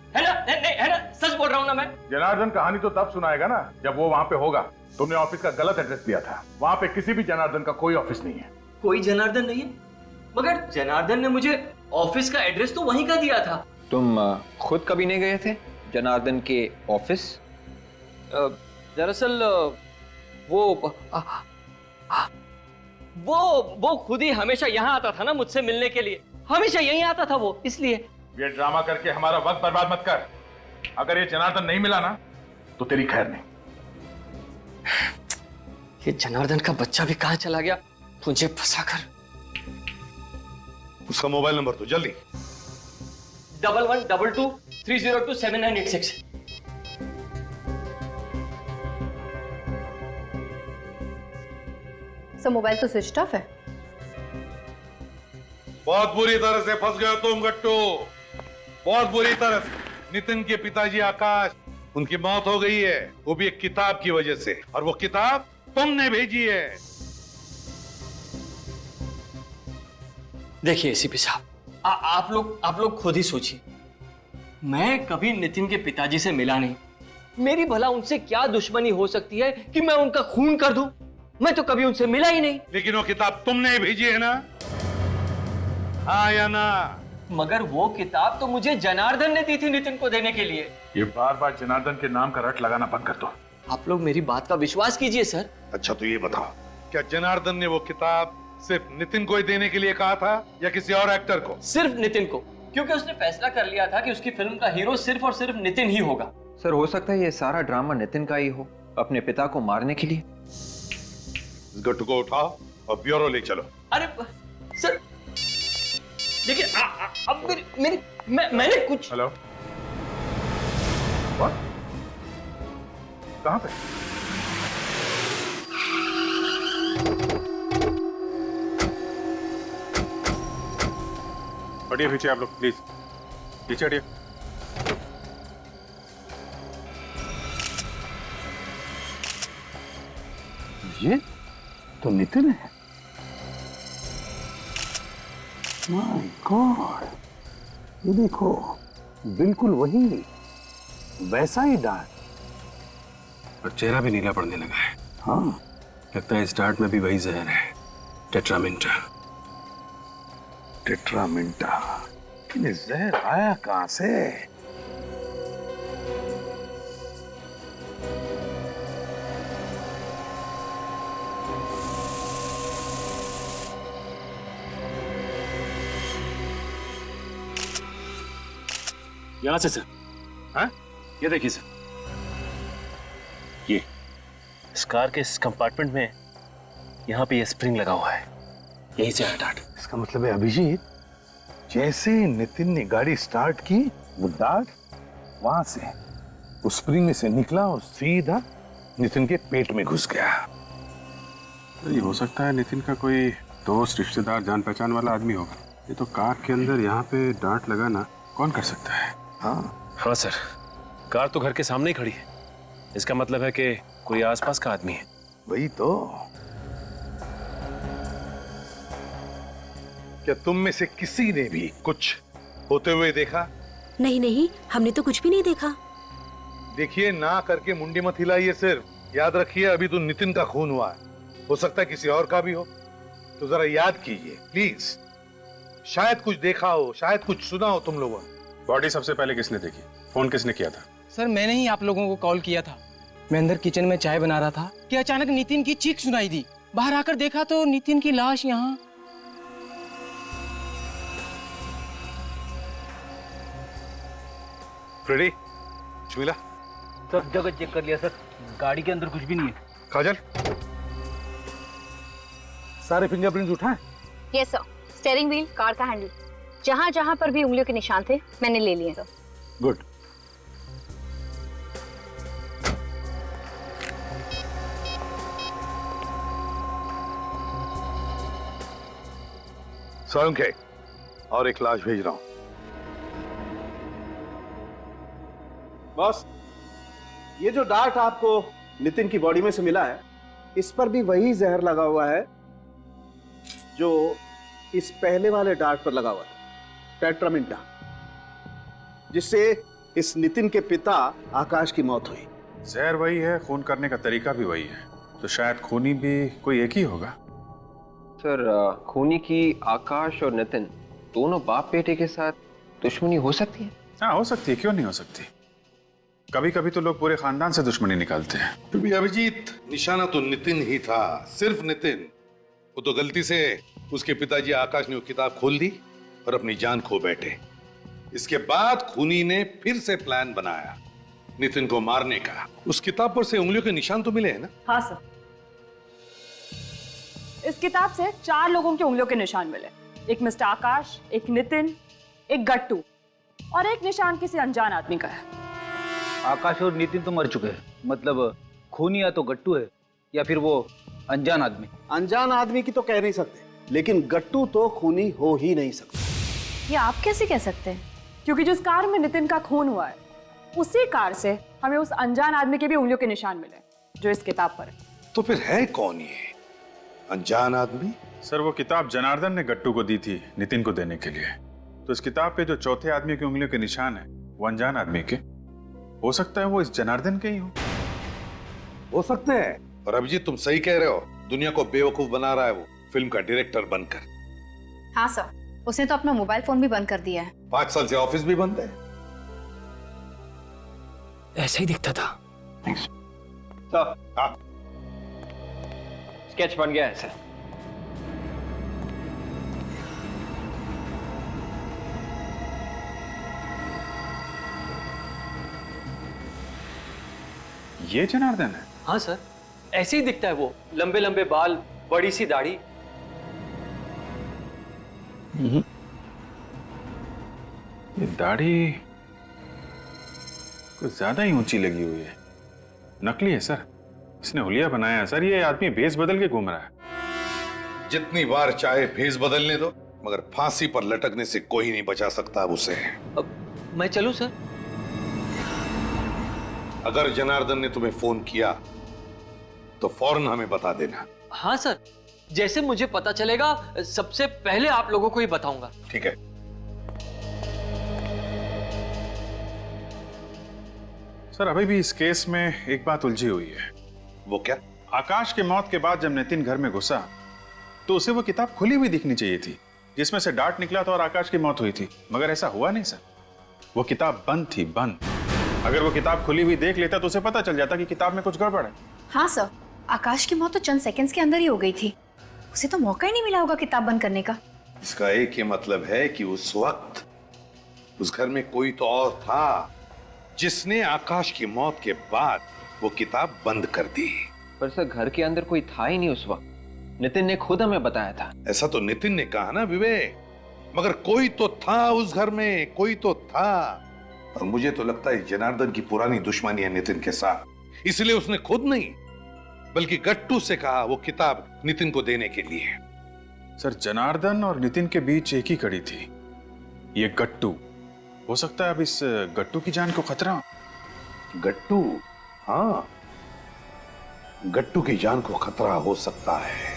सच बोल रहा हूँ ना मैं? जनार्दन कहानी तो तब सुनाएगा ना जब वो वहाँ पे होगा। तुमने ऑफिस का गलत एड्रेस दिया था, वहाँ पे किसी भी जनार्दन का कोई ऑफिस नहीं है। कोई जनार्दन नहीं है? मगर जनार्दन ने मुझे ऑफिस का एड्रेस तो वहीं का दिया था। तुम खुद कभी नहीं गए थे जनार्दन के ऑफिस? दरअसल वो खुद ही हमेशा यहाँ आता था ना मुझसे मिलने के लिए। हमेशा यहीं आता था वो, इसलिए। ये ड्रामा करके हमारा वक्त बर्बाद मत कर। अगर ये जनार्दन नहीं मिला ना तो तेरी खैर नहीं। ये जनार्दन का बच्चा भी कहाँ चला गया मुझे फंसाकर। उसका मोबाइल नंबर तो जल्दी। 1122-302-7986। मोबाइल तो स्विच ऑफ है। बहुत बुरी तरह से फंस गए तुम गट्टू, बहुत बुरी तरह से। नितिन के पिताजी आकाश, उनकी मौत हो गई है, वो भी एक किताब की वजह से। और वो किताब तुमने भेजी है। देखिए एसीपी साहब, आप लोग खुद ही सोचिए। मैं कभी नितिन के पिताजी से मिला नहीं, मेरी भला उनसे क्या दुश्मनी हो सकती है कि मैं उनका खून कर दूं? मैं तो कभी उनसे मिला ही नहीं। लेकिन वो किताब तुमने भेजी है ना, हाँ या ना? मगर वो किताब तो मुझे जनार्दन ने दी थी नितिन को देने के लिए। ये बार बार जनार्दन के नाम का रट लगाना बंद कर दो। आप लोग मेरी बात का विश्वास कीजिए सर। अच्छा तो ये बताओ, क्या जनार्दन ने वो किताब सिर्फ नितिन को ही देने के लिए कहा था या किसी और एक्टर को? सिर्फ नितिन को, क्योंकि उसने फैसला कर लिया था कि उसकी फिल्म का हीरो सिर्फ और सिर्फ नितिन ही होगा। सर हो सकता है ये सारा ड्रामा नितिन का ही हो, अपने पिता को मारने के लिए। इस गट्टू को उठाओ और ब्यूरो ले चलो। अरे सर देखिए, अब मैंने कुछ। हेलो, कहां पे? हटिए पीछे आप लोग, प्लीज पीछे हटिए। ये तो नितिन है। माय गॉड, ये देखो, बिल्कुल वही, वैसा ही डार्ट। और चेहरा भी नीला पड़ने लगा है। हाँ, लगता है इस डार्ट में भी वही जहर है, टेट्रामिंटा। टेट्रामिंटा, ये जहर आया कहां से? यहां से सर। हाँ? ये देखिए सर, ये इस कार के इस कंपार्टमेंट में यहाँ पे ये स्प्रिंग लगा हुआ है, यही से आया डार्ट। इसका मतलब है अभिजीत, जैसे नितिन ने गाड़ी स्टार्ट की, वो डार्ट वहां से उस स्प्रिंग में से निकला और सीधा नितिन के पेट में घुस गया। तो ये हो सकता है नितिन का कोई दोस्त, रिश्तेदार, जान पहचान वाला आदमी होगा। ये तो कार के अंदर यहाँ पे डार्ट लगाना कौन कर सकता है? हाँ सर, कार तो घर के सामने ही खड़ी है, इसका मतलब है कि कोई आसपास का आदमी है। वही तो। क्या तुम में से किसी ने भी कुछ होते हुए देखा? नहीं नहीं, हमने तो कुछ भी नहीं देखा। देखिए, ना करके मुंडी मत हिलाइए, सिर्फ याद रखिए अभी तो नितिन का खून हुआ है, हो सकता है किसी और का भी हो, तो जरा याद कीजिए प्लीज। शायद कुछ देखा हो, शायद कुछ सुना हो तुम लोगों ने। बॉडी सबसे पहले किसने देखी? फोन किसने किया था? सर मैंने ही आप लोगों को कॉल किया था। मैं अंदर किचन में चाय बना रहा था कि अचानक नितिन की चीख सुनाई दी। बाहर आकर देखा तो नितिन की लाश यहाँ। फ्रेडी, मिला? सब जगह चेक कर लिया सर, गाड़ी के अंदर कुछ भी नहीं है। काजल, सारे फिंगरप्रिंट्स उठाए? Yes sir, steering wheel, car का हैंडल, जहां जहां पर भी उंगलियों के निशान थे मैंने ले लिए सर। गुड। स्वयं के और एक लाश भेज रहा हूं। बॉस, ये जो डार्ट आपको नितिन की बॉडी में से मिला है, इस पर भी वही जहर लगा हुआ है जो इस पहले वाले डार्ट पर लगा हुआ था, टेट्रामिंटा, जिससे इस नितिन के पिता आकाश की मौत हुई। जहर वही है, खून करने का तरीका भी वही है, तो शायद खूनी भी कोई एक ही होगा। सर खूनी की आकाश और नितिन दोनों बाप बेटे के साथ दुश्मनी हो सकती है? हाँ हो सकती है, क्यों नहीं हो सकती। कभी कभी तो लोग पूरे खानदान से दुश्मनी निकालते हैं। फिर भी अभिजीत, निशाना तो नितिन ही था, सिर्फ नितिन। वो तो गलती से उसके पिताजी आकाश ने वो किताब खोल दी और अपनी जान खो बैठे। इसके बाद खूनी ने फिर से प्लान बनाया नितिन को मारने का। उस किताब पर से उंगलियों के निशान तो मिले हैं ना? हाँ सर, इस किताब से 4 लोगों के उंगलियों के निशान मिले। एक मिस्टर आकाश, एक नितिन, एक गट्टू और एक निशान किसी अनजान आदमी का है। आकाश और नितिन तो मर चुके हैं, मतलब खूनी या तो गट्टू है या फिर वो अनजान आदमी। अनजान आदमी की तो कह नहीं सकते, लेकिन गट्टू तो खूनी हो ही नहीं सकता। ये आप कैसे कह सकते हैं? क्योंकि जिस कार में नितिन का खून हुआ है, उसी कार से हमें उस अनजान आदमी के भी उंगलियों के निशान मिले जो इस किताब पर है। तो फिर है कौन ये अनजान आदमी? सर वो किताब जनार्दन ने गट्टू को दी थी नितिन को देने के लिए। तो इस किताब पे जो चौथे आदमी की उंगलियों के निशान है वो अनजान आदमी के, हो सकता है वो इस जनार्दन के ही हो सकते हैं। और अभिजीत तुम सही कह रहे हो, दुनिया को बेवकूफ बना रहा है वो फिल्म का डायरेक्टर बनकर। हाँ सर, उसने तो अपना मोबाइल फोन भी बंद कर दिया है। 5 साल से ऑफिस भी बंद है। ऐसा ही दिखता था। हाँ। स्केच बन गया है सर। ये जनार्दन है? हाँ सर, ऐसे ही दिखता है वो, लंबे लंबे बाल, बड़ी सी दाढ़ी। ये दाढ़ी कुछ ज्यादा ही ऊंची लगी हुई है। नकली है सर, इसने हुलिया बनाया है सर। ये आदमी भेस बदल के घूम रहा है। जितनी बार चाहे भेस बदलने दो, मगर फांसी पर लटकने से कोई नहीं बचा सकता अब उसे। अब मैं चलूं सर? अगर जनार्दन ने तुम्हें फोन किया तो फौरन हमें बता देना। हाँ सर, जैसे मुझे पता चलेगा सबसे पहले आप लोगों को ही बताऊंगा। ठीक है। सर अभी भी इस केस में एक बात उलझी हुई है। वो क्या? आकाश के मौत के बाद जब नितिन घर में घुसा तो उसे वो किताब खुली हुई दिखनी चाहिए थी जिसमें से डार्ट निकला था और आकाश की मौत हुई थी, मगर ऐसा हुआ नहीं सर। वो किताब बंद थी, बंद। अगर वो किताब खुली हुई देख लेता तो उसे पता चल जाता कि किताब में कुछ गड़बड़ है। हाँ सर, आकाश की मौत तो चंद सेकंड्स के अंदर ही हो गई थी। उसे तो मौका ही नहीं मिला होगा किताब बंद करने का। इसका एक ही मतलब है कि उस वक्त उस घर में कोई तो और था जिसने आकाश की मौत के बाद वो किताब बंद कर दी। पर सर घर के अंदर कोई था ही नहीं उस वक्त, नितिन ने खुद हमें बताया था। ऐसा तो नितिन ने कहा ना विवेक, मगर कोई तो था उस घर में, कोई तो था। और मुझे तो लगता है जनार्दन की पुरानी दुश्मनी है नितिन के साथ, इसलिए उसने खुद नहीं बल्कि गट्टू से कहा वो किताब नितिन को देने के लिए। सर जनार्दन और नितिन के बीच एक ही कड़ी थी, ये गट्टू। हो सकता है अब इस गट्टू की जान को खतरा। गट्टू? हाँ, गट्टू की जान को खतरा हो सकता है।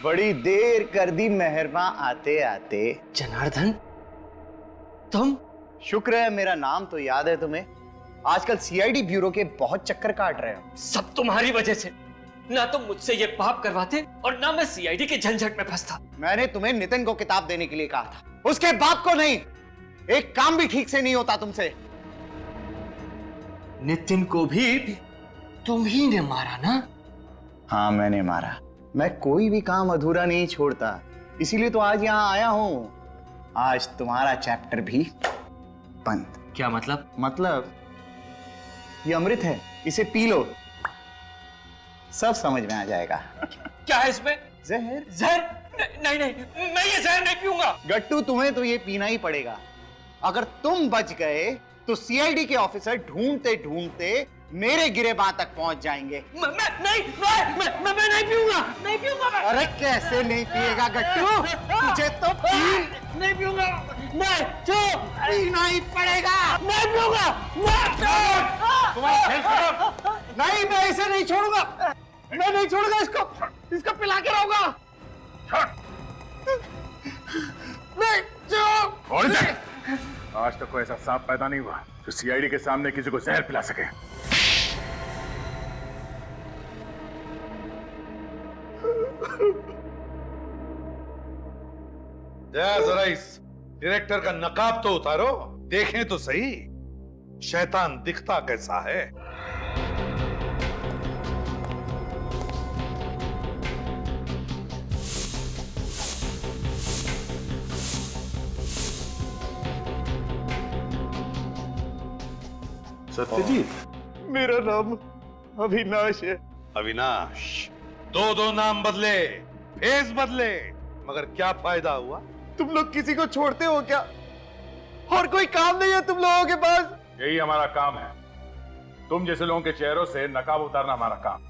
बड़ी देर कर दी मेहरबा आते आते। जनार्दन, तुम? शुक्र है मेरा नाम तो याद है तुम्हें। आजकल सीआईडी ब्यूरो के बहुत चक्कर काट रहे हो। सब तुम्हारी वजह से। ना तुम मुझसे ये पाप करवाते और ना मैं सीआईडी के झंझट में फंसता। मैंने तुम्हें नितिन को किताब देने के लिए कहा था, उसके बाप को नहीं। एक काम भी ठीक से नहीं होता तुमसे। नितिन को भी तुम ही ने मारा ना? हाँ मैंने मारा। मैं कोई भी काम अधूरा नहीं छोड़ता, इसीलिए तो आज यहाँ आया हूं। आज तुम्हारा चैप्टर भी बंद। क्या मतलब? मतलब ये अमृत है, इसे पी लो, सब समझ में आ जाएगा। क्या है इसमें? जहर। जहर? नहीं नहीं, मैं ये जहर नहीं पीऊंगा। गट्टू तुम्हें तो ये पीना ही पड़ेगा। अगर तुम बच गए तो सीआईडी के ऑफिसर ढूंढते ढूंढते मेरे गिरेबान तक पहुंच जाएंगे। मैं नहीं पीऊंगा, नहीं पीऊंगा मैं। अरे कैसे नहीं पिएगा गट्टू? तुझे तो नहीं पीऊंगा मैं, जो पीना ही पड़ेगा। नहीं पीऊंगा नहीं, मैं इसे नहीं छोड़ूंगा। मैं नहीं छोड़ूंगा इसको पिला के रहूंगा। नहीं, जो आज तक कोई ऐसा सांप पैदा नहीं हुआ जो सीआईडी के सामने किसी को जहर पिला सके। जरा इस डायरेक्टर का नकाब तो उतारो, देखें तो सही शैतान दिखता कैसा है। सत्यजीत? मेरा नाम अविनाश है। अविनाश? दो नाम बदले, फेस बदले, मगर क्या फायदा हुआ? तुम लोग किसी को छोड़ते हो क्या? और कोई काम नहीं है तुम लोगों के पास? यही हमारा काम है। तुम जैसे लोगों के चेहरों से नकाब उतारना हमारा काम।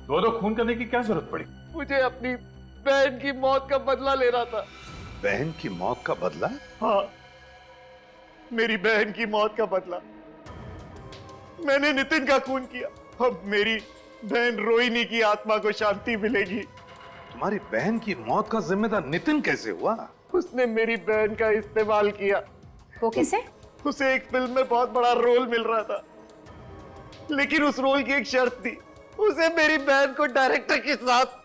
दो खून करने की क्या जरूरत पड़ी? मुझे अपनी बहन की मौत का बदला लेना था। बहन की मौत का बदला? हाँ, मेरी बहन की मौत का बदला। मैंने नितिन का खून किया। अब मेरी बहन रोहिणी की आत्मा को शांति मिलेगी। तुम्हारी बहन की मौत का जिम्मेदार नितिन कैसे हुआ? उसने मेरी बहन का इस्तेमाल किया। वो कैसे? उसे एक फिल्म में बहुत बड़ा रोल मिल रहा था, लेकिन उस रोल की एक शर्त थी, उसे मेरी बहन को डायरेक्टर के साथ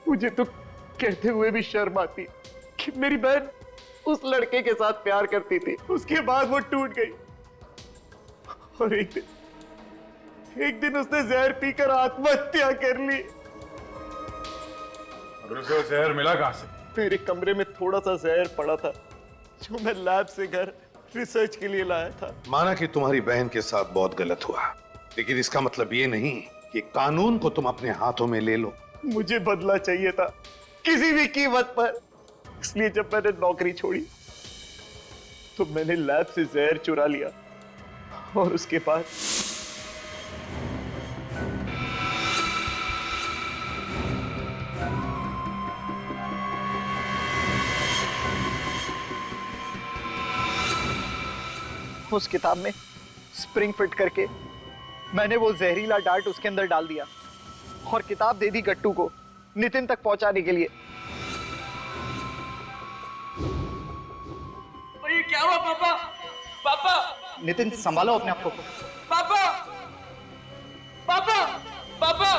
मुझे तो कहते हुए भी शर्म आती कि मेरी बहन उस लड़के के साथ प्यार करती थी। उसके बाद वो टूट गई और एक दिन उसने जहर पीकर आत्महत्या कर ली। और उसे जहर मिला कहां से? मेरे कमरे में थोड़ा सा जहर पड़ा था जो मैं लैब से घर रिसर्च के लिए लाया था। माना कि तुम्हारी बहन के साथ बहुत गलत हुआ, लेकिन इसका मतलब ये नहीं कि कानून को तुम अपने हाथों में ले लो। मुझे बदला चाहिए था किसी भी कीमत पर, इसलिए जब मैंने नौकरी छोड़ी तो मैंने लैब से जहर चुरा लिया और उसके बाद उस किताब में स्प्रिंग फिट करके मैंने वो जहरीला डार्ट उसके अंदर डाल दिया और किताब दे दी गट्टू को नितिन तक पहुंचाने के लिए। ये क्या हुआ पापा? पापा! नितिन संभालो अपने आप को। पापा! पापा! पापा!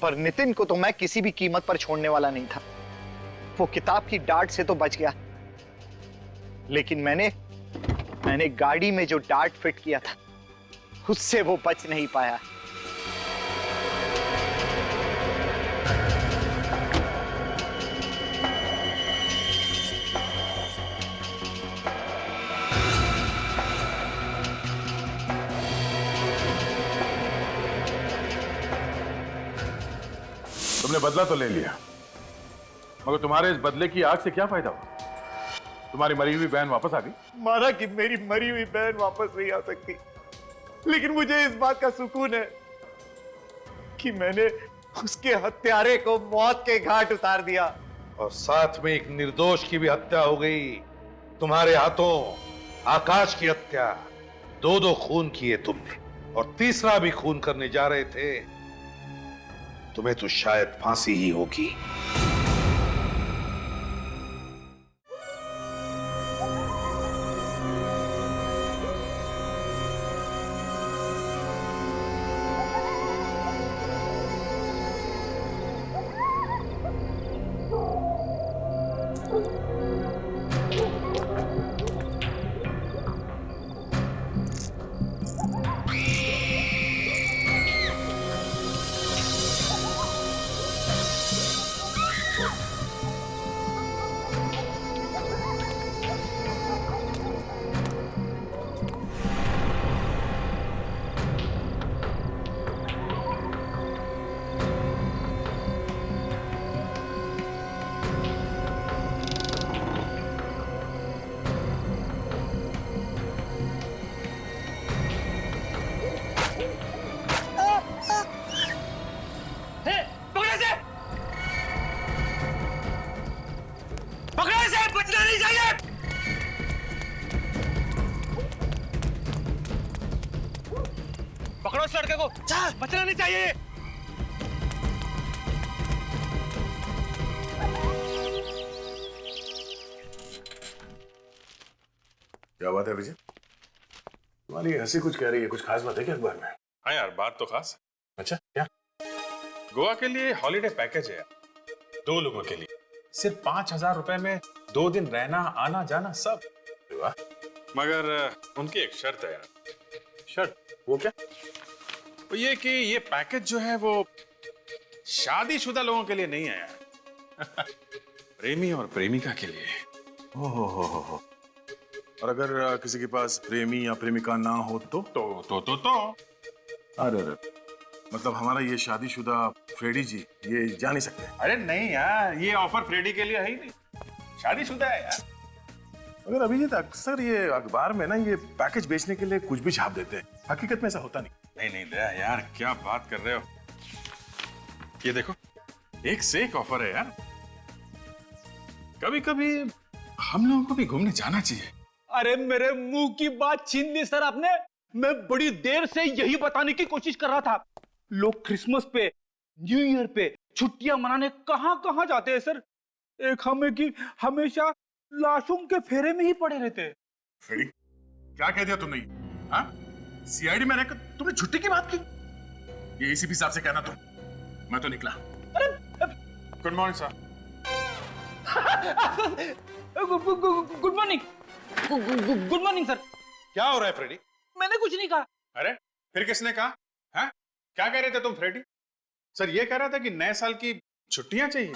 पर नितिन को तो मैं किसी भी कीमत पर छोड़ने वाला नहीं था। वो किताब की डार्ट से तो बच गया, लेकिन मैंने गाड़ी में जो डार्ट फिट किया था उससे वो बच नहीं पाया। तुमने बदला तो ले लिया, मगर तुम्हारे इस बदले की आग से क्या फायदा हुआ? तुम्हारी मरी हुई बहन वापस आ गई। माना कि मेरी मरी हुई बहन वापस नहीं आ सकती, लेकिन मुझे इस बात का सुकून है कि मैंने उसके हत्यारे को मौत के घाट उतार दिया। और साथ में एक निर्दोष की भी हत्या हो गई तुम्हारे हाथों। आकाश की हत्या, दो खून किए तुमने, और तीसरा भी खून करने जा रहे थे। तुम्हें तो शायद फांसी ही होगी। पकड़ो इस लड़के को, बचना नहीं चाहिए। क्या बात है विजय? तुम्हारी हंसी कुछ कह रही है, कुछ खास बात है क्या अखबार में? हाँ यार, बात तो खास है। अच्छा क्या? गोवा के लिए हॉलिडे पैकेज है 2 लोगों के लिए, सिर्फ 5,000 रुपए में 2 दिन रहना, आना जाना सब। वाह, मगर उनकी एक शर्त है यार। शर्त? वो क्या? वो ये कि ये पैकेज जो है वो शादीशुदा लोगों के लिए नहीं है यार। प्रेमी और प्रेमिका के लिए। हो। और अगर किसी के पास प्रेमी या प्रेमिका ना हो तो अरे मतलब हमारा ये शादीशुदा फ्रेडी जी ये जा नहीं सकते? अरे नहीं यार, ये ऑफर फ्रेडी के लिए है ही नहीं, शादीशुदा है यार। मगर अभिजीत, अक्सर ये अखबार में ना ये पैकेज बेचने के लिए कुछ भी छाप देते हैं, हकीकत में ऐसा होता नहीं। नहीं दया यार, क्या बात कर रहे हो? ये देखो, एक से एक ऑफर है यार। कभी कभी हम लोगों को भी घूमने जाना चाहिए। अरे मेरे मुंह की बात छीन ली सर आपने। मैं बड़ी देर से यही बताने की कोशिश कर रहा था। लोग क्रिसमस पे, न्यू ईयर पे छुट्टियां मनाने कहां कहां जाते हैं सर। एक हमें की हमेशा लाशों के फेरे में ही पड़े रहते हैं। फ्रेडी, क्या कह दिया तुमने? हाँ? सीआईडी में रहकर तुमने छुट्टी की बात की? ये एसीपी साहब से कहना तुम। मैं तो निकला। Good morning sir. Good morning. Good morning sir. क्या हो रहा है फ्रेडी? मैंने कुछ नहीं कहा। अरे फिर किसने कहा? हाँ? क्या कह रहे थे तुम फ्रेडी? सर ये कह रहा था कि नए साल की छुट्टियां चाहिए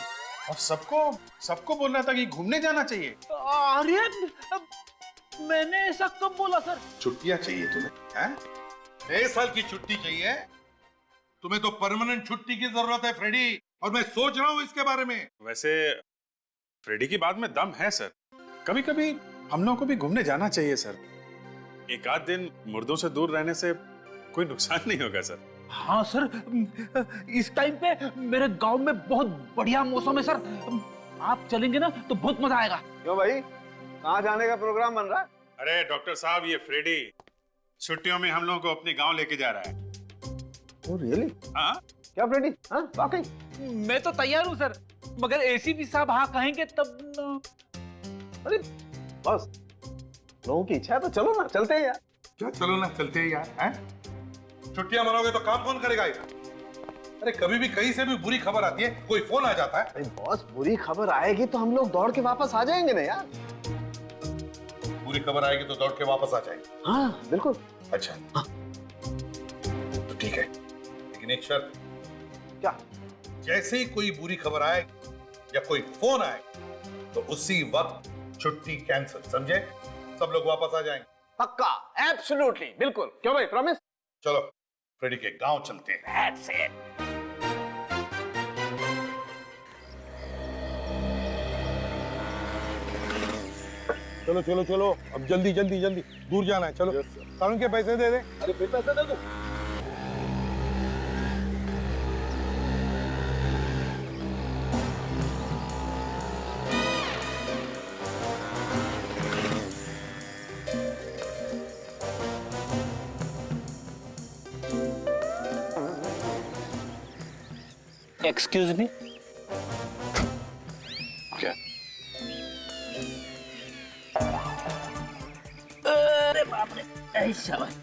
और सबको बोल रहा था कि घूमने जाना चाहिए। अरे मैंने ऐसा कब बोला सर? छुट्टियां चाहिए तुम्हें? हैं? नए साल की छुट्टी चाहिए? तुम्हें तो परमानेंट छुट्टी की जरूरत है फ्रेडी, और मैं सोच रहा हूं इसके बारे में। वैसे फ्रेडी की बात में दम है सर। कभी कभी हम लोगों को भी घूमने जाना चाहिए सर। एक आध दिन मुर्दों से दूर रहने से कोई नुकसान नहीं होगा सर। हाँ सर, इस टाइम पे मेरे गांव में बहुत बढ़िया मौसम है सर। आप चलेंगे ना तो बहुत मजा आएगा। क्यों भाई, कहाँ जाने का प्रोग्राम बन रहा है? अरे डॉक्टर साहब, ये फ्रेडी छुट्टियों में हम लोगों को अपने गांव लेके जा रहा है। Oh really? हाँ? क्या फ्रेडी? हाँ वाकई? मैं तो तैयार हूँ सर, मगर एसीपी साहब हाँ कहेंगे तब। अरे बस, लोगों की इच्छा है तो चलो ना, चलते हैं यार। क्या चलो ना, चलते हैं यार। हैं? छुट्टियां मनाओगे तो काम कौन करेगा यार? अरे कभी भी कहीं से भी बुरी खबर आती है, कोई फोन आ जाता है। अरे बॉस, बुरी खबर आएगी तो हम लोग दौड़ के वापस आ जाएंगे ना यार। बुरी खबर आएगी तो दौड़ के वापस आ जाएंगे? हाँ बिल्कुल। अच्छा हाँ। तो ठीक है, लेकिन एक शर्त। क्या? जैसे ही कोई बुरी खबर आए या कोई फोन आए तो उसी वक्त छुट्टी कैंसिल, समझे? सब लोग वापस आ जाएंगे। पक्का, एब्सोल्युटली, बिल्कुल। क्यों भाई, प्रॉमिस? चलो फ्रेडी के गांव चलते हैं। That's it. चलो चलो चलो, अब जल्दी जल्दी जल्दी दूर जाना है। चलो कानून के पैसे दे दे। अरे फिर पैसे दे दो। Excuse me. क्या? अरे बाप रे, ऐसा बात।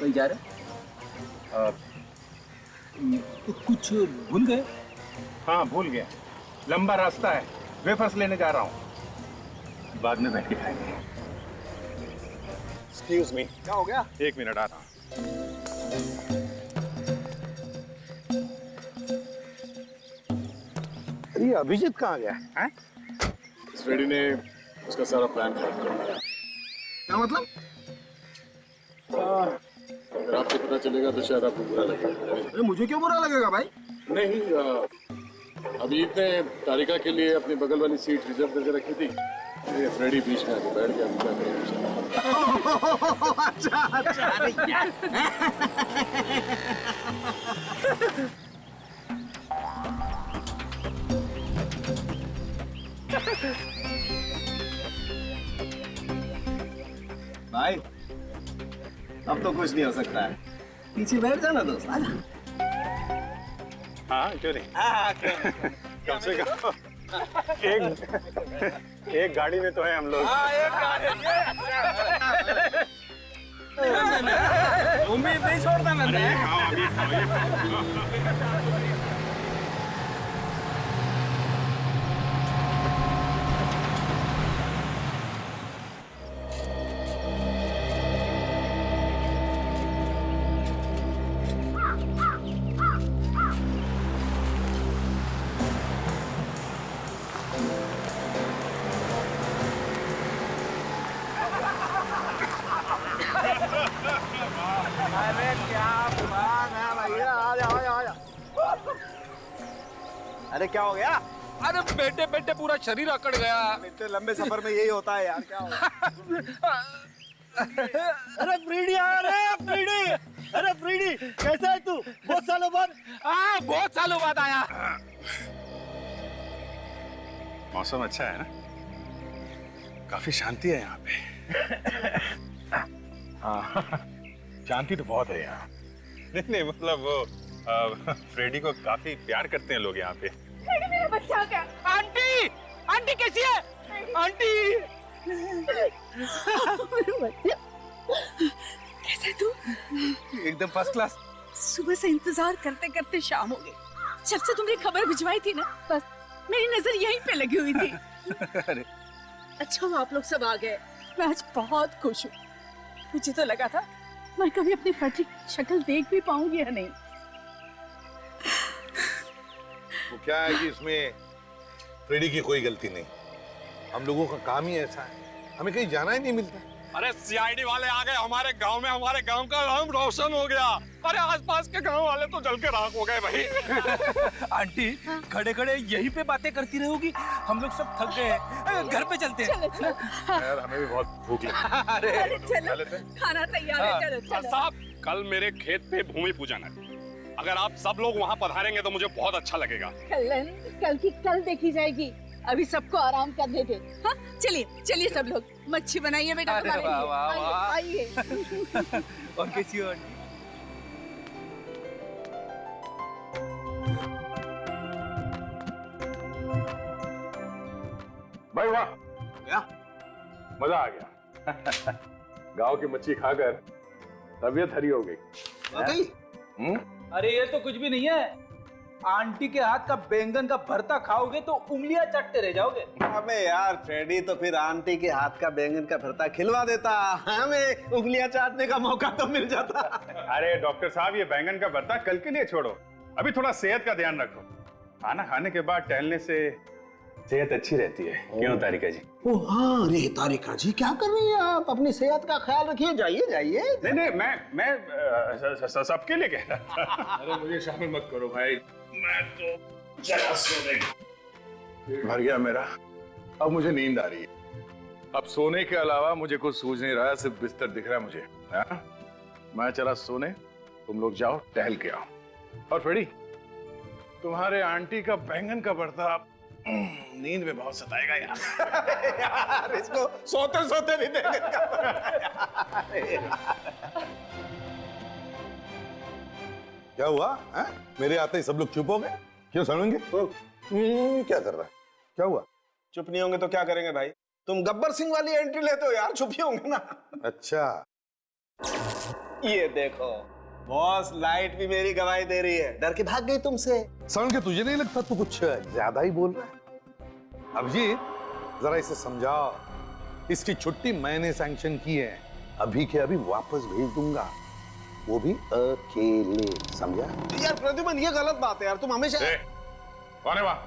कहीं जा रहे? तो कुछ भूल गए? हाँ भूल गया, लंबा रास्ता है, वेफर्स लेने जा रहा हूँ, बाद में बैठ के खाएंगे। Excuse me. क्या हो गया? एक मिनट आ रहा हूँ। अरे अभिजीत कहाँ गया है? फ्रेडी ने उसका सारा प्लान खराब कर दिया। क्या मतलब? अगर आपको पता चलेगा तो शायद आपको बुरा लगेगा। अरे मुझे क्यों बुरा लगेगा भाई? नहीं, अभी इतने तारिका के लिए अपनी बगल वाली सीट रिजर्व करके रखी थी। ये फ्रेडी बीच में आके बैठ गया। क्या करें? अच्छा अच्छा, अरे क्या? भाई अब तो कुछ नहीं हो सकता है, पीछे बैठ जाना दोस्त, आजा। हाँ क्यों नहीं? हाँ कम से कम एक गाड़ी में तो है हम लोग। उम्मीद नहीं छोड़ता मैं। अरे क्या बात है भैया, आ जाओ आ जाओ आ जाओ। अरे क्या हो गया? अरे बैठे बैठे पूरा शरीर अकड़ गया। इतने लंबे सफर में यही होता है यार, क्या हो गया? अरे फ्रीडी आ रहे हैं, फ्रीडी। अरे फ्रीडी, कैसा है तू? बहुत सालों बाद। बहुत सालों बाद आया। मौसम अच्छा है ना, काफी शांति है यहाँ पे। हाँ, शांति तो बहुत है यहाँ। नहीं मतलब वो फ्रेडी को काफी प्यार करते हैं लोग यहाँ पे। फ्रेडी मेरा बच्चा आ गया। आंटी, आंटी कैसी है? आंटी कैसा है तू? एकदम फर्स्ट क्लास। सुबह से इंतजार करते करते शाम हो गई। जब से तुमने खबर भिजवाई थी ना, बस मेरी नजर यहीं पे लगी हुई थी। अरे अच्छा हुआ आप लोग सब आ गए। मैं आज बहुत खुश हूँ। मुझे तो लगा था मैं कभी अपनी फटी शक्ल देख भी पाऊंगी या नहीं। वो क्या है कि इसमें फ्रेडी की कोई गलती नहीं। हम लोगों का काम ही ऐसा है, हमें कहीं जाना ही नहीं मिलता। अरे सीआईडी वाले आ गए हमारे गांव में, हमारे गांव का नाम रोशन हो गया। अरे आसपास के गांव वाले तो जल के राख हो गए भाई। आंटी खड़े खड़े यहीं पे बातें करती रहोगी? हम लोग सब थक गए हैं, घर पे चलते हैं। यार हमें भी बहुत भूख लगी। अरे चलो, खाना तैयार है, चलो चलो। साहब, कल मेरे खेत पे भूमि पूजन है। अगर आप सब लोग वहाँ पधारेंगे तो मुझे बहुत अच्छा लगेगा। कल की कल देखी जाएगी। अभी सबको आराम करने दे। हाँ, चलिए चलिए सब लोग मच्छी बनाइए बेटा तुम्हारे लिए। आइए। और कैसी हो आंटी? भाई वाह, मजा आ गया। गांव की मच्छी खाकर तबीयत हरी हो गई। अरे ये तो कुछ भी नहीं है। आंटी के हाथ का बैंगन का भरता खाओगे तो उंगलियां चटते रह जाओगे। अबे यार फ्रेडी, तो फिर आंटी के हाथ का बैंगन का भरता खिलवा देता, हमें उंगलियां चाटने का मौका तो मिल जाता। अरे डॉक्टर साहब, ये बैंगन का भरता कल के लिए छोड़ो, अभी थोड़ा सेहत का ध्यान रखो। खाना खाने के बाद टहलने से सेहत अच्छी रहती है। क्यों तारिका जी? ओ हाँ, अरे तारिका जी क्या कर रही हैं आप? अपनी सेहत का ख्याल रखिए, जाइए जाइए। नहीं नहीं, मैं सबके लिए कह रहा था। अरे मुझे शामिल मत करो भाई, मैं तो जरा सोने पेट भर गया मेरा, अब मुझे नींद आ रही है। अब सोने के अलावा मुझे कुछ सूझ नहीं रहा है, सिर्फ बिस्तर दिख रहा है मुझे। हाँ? मैं चला सोने, तुम लोग जाओ टहल के आओ। और फ्रेडी, तुम्हारे आंटी का बैंगन का भरता नींद में बहुत सताएगा यार। यार इसको सोते सोते भी देंगे। क्या हुआ है? मेरे आते ही सब लोग चुप हो गए, क्यों समझेंगे? क्या कर रहा है? क्या हुआ? चुप नहीं होंगे तो क्या करेंगे भाई? तुम गब्बर सिंह वाली एंट्री लेते हो यार, चुप ही होंगे ना। अच्छा, ये देखो बॉस, लाइट भी मेरी गवाही दे रही है, डर के भाग गई तुमसे। समझ के तुझे नहीं लगता तू कुछ ज्यादा ही बोल रहा है? अभिजीत, जरा इसे समझाओ, इसकी छुट्टी मैंने सैंक्शन की है, अभी के अभी वापस भेज दूंगा, वो भी अकेले, समझा? यार प्रद्युमन, ये गलत बात है यार, तुम हमेशा। कौन है वहाँ?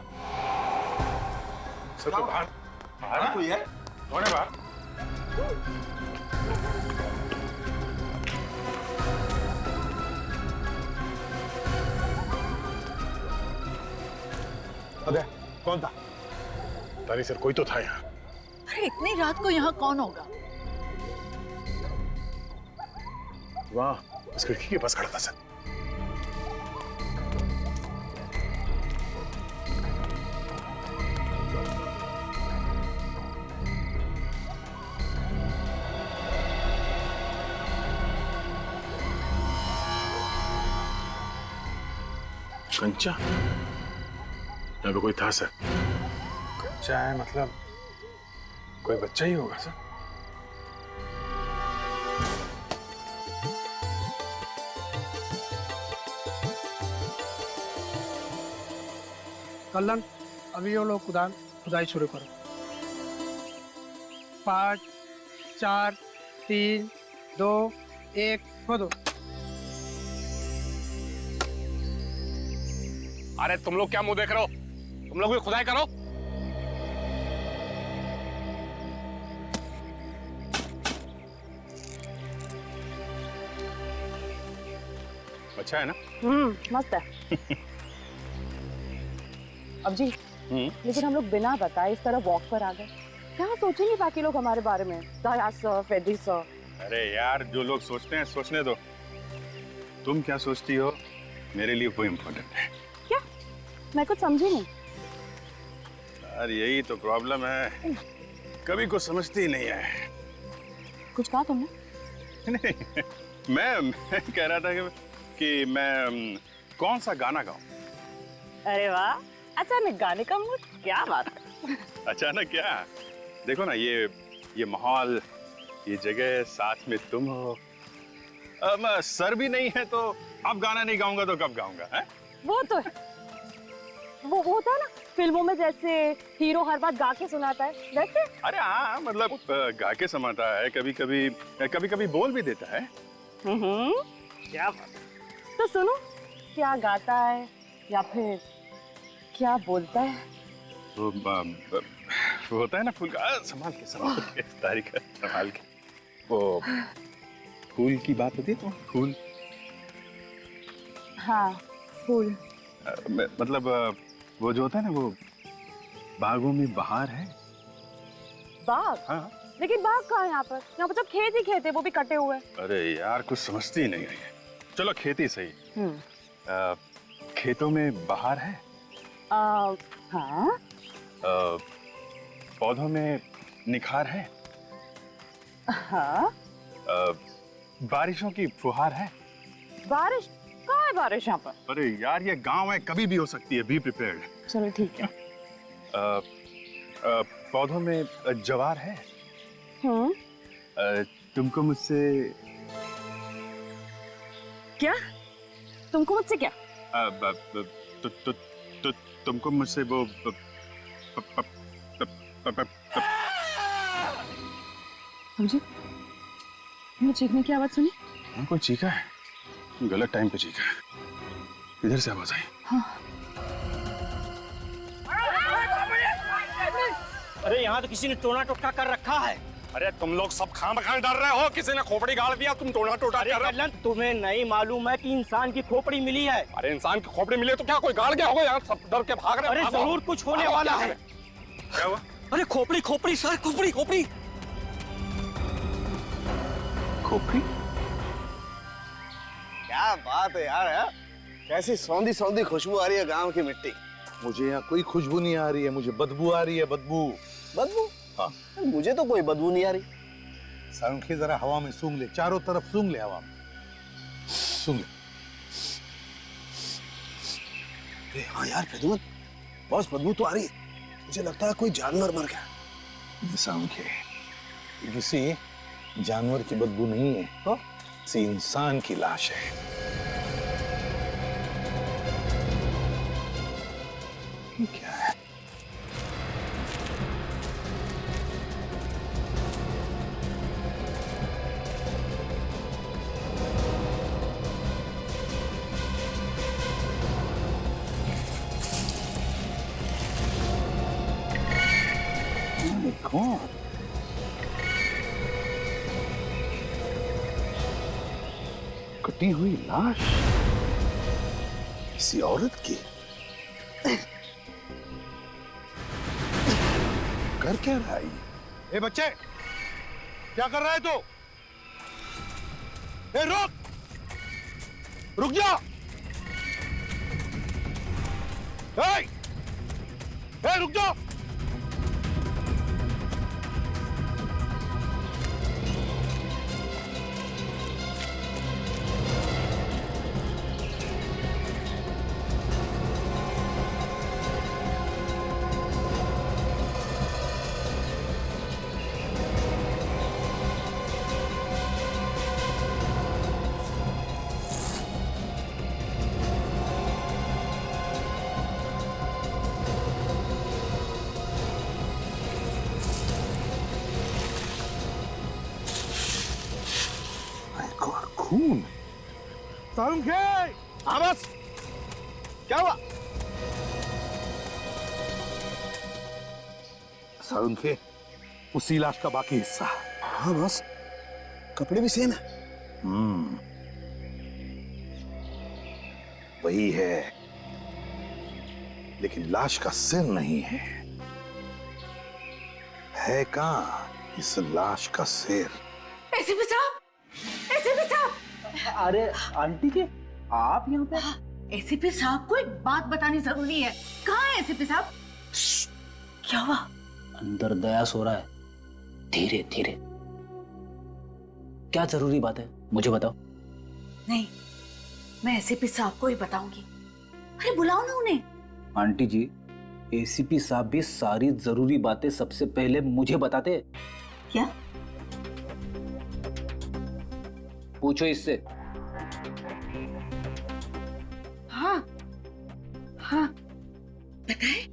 सब तो बाहर बाहर कोई है? कौन है बाहर? अबे कौन था? तारी सर, कोई तो था यहाँ। अरे इतनी रात को यहाँ कौन होगा? वहाँ उस खिड़की के पास खड़ा था सर। कंचा? यहाँ पे कोई था सर? कंचा है मतलब कोई बच्चा ही होगा सर। कल्याण, अभी ये लोग खुदाई शुरू करो। 5 4 3 2 1 खोदो। अरे तुम लोग क्या मुंह देख रहे हो? तुम लोग भी खुदाई करो। अच्छा है ना? मस्त है। अब जी लेकिन हम लोग बिना बताए इस तरह वॉक पर आ गए, क्या सोचेंगे बाकी लोग हमारे बारे में? दया सर, फेडी सर। अरे यार, जो लोग सोचते हैं सोचने दो। तुम क्या सोचती हो मेरे लिए वो इम्पोर्टेंट है। क्या? मैं कुछ समझी नहीं। यार यही तो प्रॉब्लम है, कभी कुछ समझती ही नहीं है। कुछ कहा तुमने? नहीं, मैं कह रहा था कि मैं कौन सा गाना गाऊं। अरे वाह, अचानक गाने का मूड, क्या बात है। अचानक क्या? देखो ना, ये माहौल, ये जगह, साथ में तुम हो। सर भी नहीं है तो अब गाना नहीं गाऊंगा तो कब गाऊंगा है? वो तो है, वो होता है ना फिल्मों में, जैसे हीरो हर बात गा के सुनाता है वैसे। अरे हाँ, मतलब गा के समाता है, कभी कभी बोल भी देता है। क्या बात। तो सुनो, क्या गाता है या फिर क्या बोलता है? वो होता है ना फूल का, संभाल के तारीख संभाल के, वो फूल की बात होती है तो फूल। हाँ, फूल। मतलब वो जो होता है ना, वो बागों में बहार है। बाग? हाँ। लेकिन बाग कहाँ है यहाँ पर? यहाँ पर तो खेत ही खेत है, वो भी कटे हुए। अरे यार, कुछ समझती ही नहीं है। चलो खेती सही। खेतों में बहार है। हाँ। पौधों में निखार है। हाँ। बारिशों की फुहार है। बारिश? कहाँ है बारिश यहाँ पर? अरे यार, ये गांव है, कभी भी हो सकती है, बी प्रिपेयर्ड। चलो ठीक है। पौधों में जवार है। तुमको मुझसे क्या? तुमको मुझसे क्या? तुमको मुझसे वो मुझे चीखने की आवाज सुनी? कोई चीखा है? गलत टाइम पे चीखा है। इधर से आवाज आई। हाँ। अरे यहाँ तो किसी ने टोना टोटका कर रखा है। अरे तुम लोग सब खाम डर रहे हो, किसी ने खोपड़ी गाड़ दिया, तुम टोना टोटा कर रहे हो। तुम्हें नहीं मालूम है कि इंसान की खोपड़ी मिली है? अरे इंसान की खोपड़ी मिली है तो क्या कोई गाड़ गया होगा? यहाँ सब डर के भाग रहे। अरे जरूर कुछ होने वाला है। क्या हुआ? अरे खोपड़ी खोपड़ी सर, खोपड़ी खोपड़ी खोपड़ी। क्या बात है यार, है? कैसी सौंधी सौंधी खुशबू आ रही है गांव की मिट्टी। मुझे यहाँ कोई खुशबू नहीं आ रही है, मुझे बदबू आ रही है। बदबू? बदबू? हाँ। मुझे तो कोई बदबू नहीं आ रही। सारंगी जरा हवा में सूंघ ले, चारों तरफ सूंघ ले, हवा में सूंघ ले। अरे हाँ यार प्रद्युम्न, बहुत बदबू तो आ रही है। मुझे लगता है कोई जानवर मर गया। सारंगी, किसी जानवर की बदबू नहीं है, तो किसी इंसान की लाश है। ये क्या है? कौन? कटी हुई लाश किसी औरत की। कर क्या रहा है ये? ए बच्चे, क्या कर रहा है तू? ए रुक जा। ए रुक जा। खून। सारंगी! हाँ बस, क्या हुआ? सारंगी, उसी लाश का बाकी हिस्सा। हाँ बस, कपड़े भी सेम है। वही है, लेकिन लाश का सिर नहीं है। है कहाँ इस लाश का सिर? एसीपी साहब, एसीपी साहब। अरे आंटी जी, आप यहाँ पे? एसीपी साहब को एक बात बतानी जरूरी है। कहाँ है एसीपी साहब? क्या हुआ? अंदर दया सो रहा है। धीरे धीरे। क्या जरूरी बात है, मुझे बताओ। नहीं, मैं एसीपी साहब को ही बताऊंगी। अरे बुलाओ ना उन्हें। आंटी जी, एसीपी साहब भी सारी जरूरी बातें सबसे पहले मुझे बताते। क्या? पूछो इससे। हाँ हाँ, पता है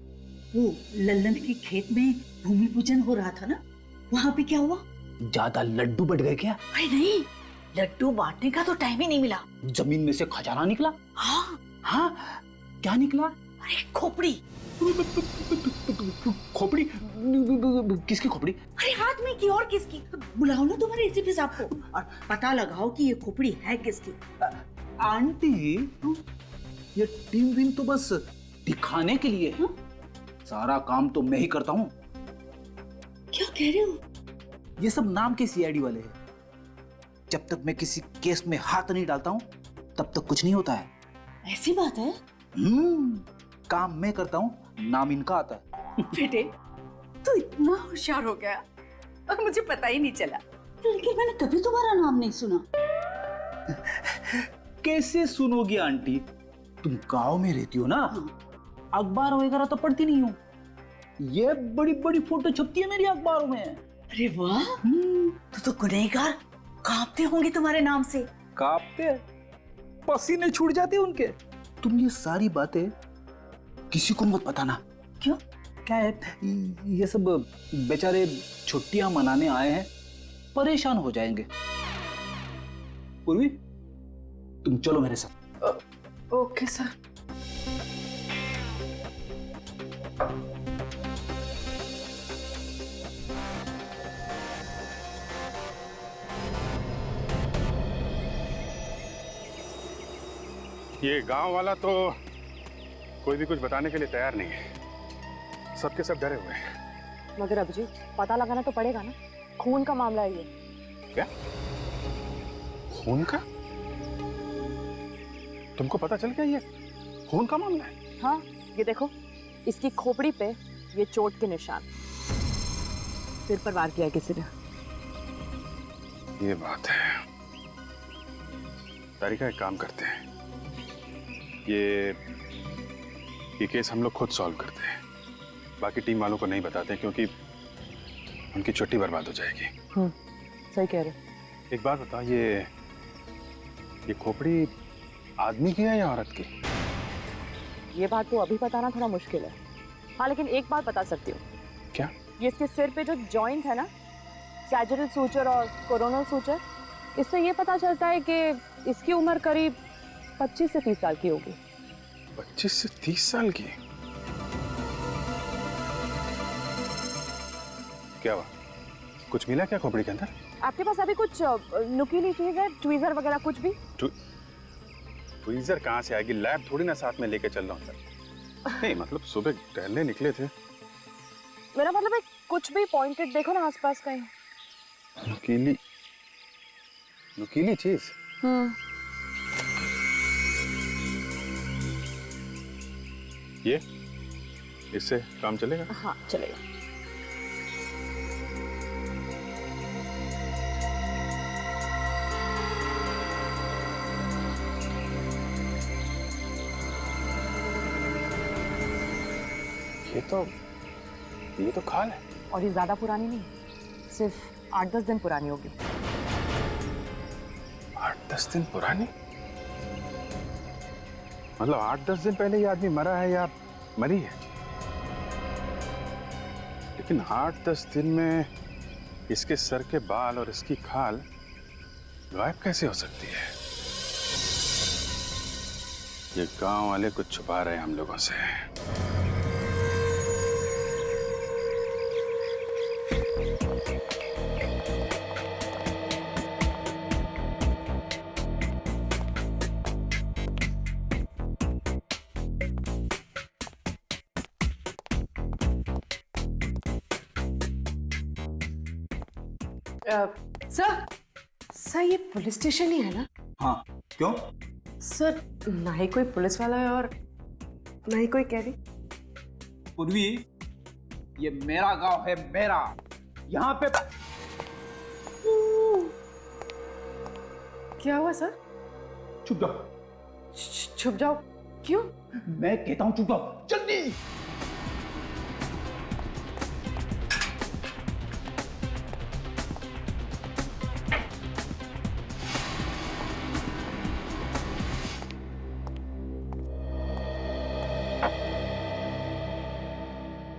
वो लल्लन के खेत में भूमि पूजन हो रहा था ना, वहां पे क्या हुआ? ज्यादा लड्डू बढ़ गए क्या? अरे नहीं, लड्डू बांटने का तो टाइम ही नहीं मिला। जमीन में से खजाना निकला? हाँ हाँ, क्या निकला? अरे खोपड़ी। खोपड़ी? किसकी खोपड़ी? अरे आदमी की और किसकी? बुलाओ ना तुम्हारे एसीपी साहब को और पता लगाओ कि ये खोपड़ी है किसकी। आंटी, ये टीम विन तो बस दिखाने के लिए है। सारा काम तो मैं ही करता हूँ। क्या कह रहे हो? ये सब नाम के सीआईडी वाले हैं। जब तक मैं किसी केस में हाथ नहीं डालता हूँ तब तक कुछ नहीं होता है। ऐसी बात है? काम मैं करता हूँ, नाम इनका आता है। बेटे, तू इतना होशियार हो गया और मुझे पता ही नहीं चला। लेकिन मैंने कभी तुम्हारा नाम नहीं सुना। कैसे सुनोगी आंटी? तुम गांव में रहती हो ना, अखबार वगैरह तो पढ़ती नहीं हो। ये बड़ी बड़ी फोटो छपती है मेरी अखबारों में। अरे वाह, तो गुनहगार कांपते होंगे तुम्हारे नाम से। कांपते? पसीने छूट जाते हैं उनके। तुम ये सारी बातें किसी को मत बताना। क्यों? क्या है, ये सब बेचारे छुट्टियां मनाने आए हैं, परेशान हो जाएंगे। पूर्वी, तुम चलो मेरे साथ। Okay sir. ये गांव वाला तो कोई भी कुछ बताने के लिए तैयार नहीं है। सबके सब डरे हुए हैं। मगर अभिजीत, पता लगाना तो पड़ेगा ना। खून का मामला है ये। क्या? खून का? तुमको पता चल गया ये खून का मामला है? हाँ, ये देखो, इसकी खोपड़ी पे ये चोट के निशान। सिर पर वार किया है किसी ने। ये बात है। तारिका, एक काम करते हैं, ये केस हम लोग खुद सॉल्व करते हैं। बाकी टीम वालों को नहीं बताते क्योंकि उनकी छुट्टी बर्बाद हो जाएगी। सही कह रहे। एक बात बताओ, ये खोपड़ी आदमी की है या औरत की? ये बात तो अभी बताना थोड़ा मुश्किल है। हाँ, लेकिन एक बात बता सकती हूँ। क्या? ये इसके सिर पे जो जॉइंट है ना, सैजिटल सूचर और कोरोनल सूचर, इससे ये पता चलता है कि इसकी उम्र करीब 25 से 30 साल की होगी। 25 से 30 साल की? क्या हुआ? कुछ मिला क्या खोपड़ी के अंदर? आपके पास अभी कुछ नुकीली चीज है, ट्वीजर वगैरह कुछ भी? ट्वीजर कहाँ से आएगी? लैब थोड़ी ना साथ में लेके चल रहा हूँ सर। नहीं, मतलब सुबह टहलने निकले थे। मेरा मतलब है कुछ भी पॉइंटेड देखो ना आसपास कहीं। नुकीली चीज? ये इससे काम चलेगा? हाँ, चलेगा। ये तो खाल है। और ये ज्यादा पुरानी नहीं, सिर्फ 8-10 दिन पुरानी होगी। 8-10 दिन पुरानी? मतलब 8-10 दिन पहले ये आदमी मरा है या मरी है? लेकिन 8-10 दिन में इसके सर के बाल और इसकी खाल गायब कैसे हो सकती है? ये गांव वाले कुछ छुपा रहे हैं हम लोगों से। सर ये पुलिस स्टेशन ही है ना? हाँ, क्यों? सर ना ही कोई पुलिस वाला है और ना ही कोई कैदी। पूर्वी, ये मेरा गांव है, मेरा। यहाँ पे क्या हुआ सर? छुप जाओ। छुप जाओ? क्यों? मैं कहता हूँ छुप जाओ, जल्दी।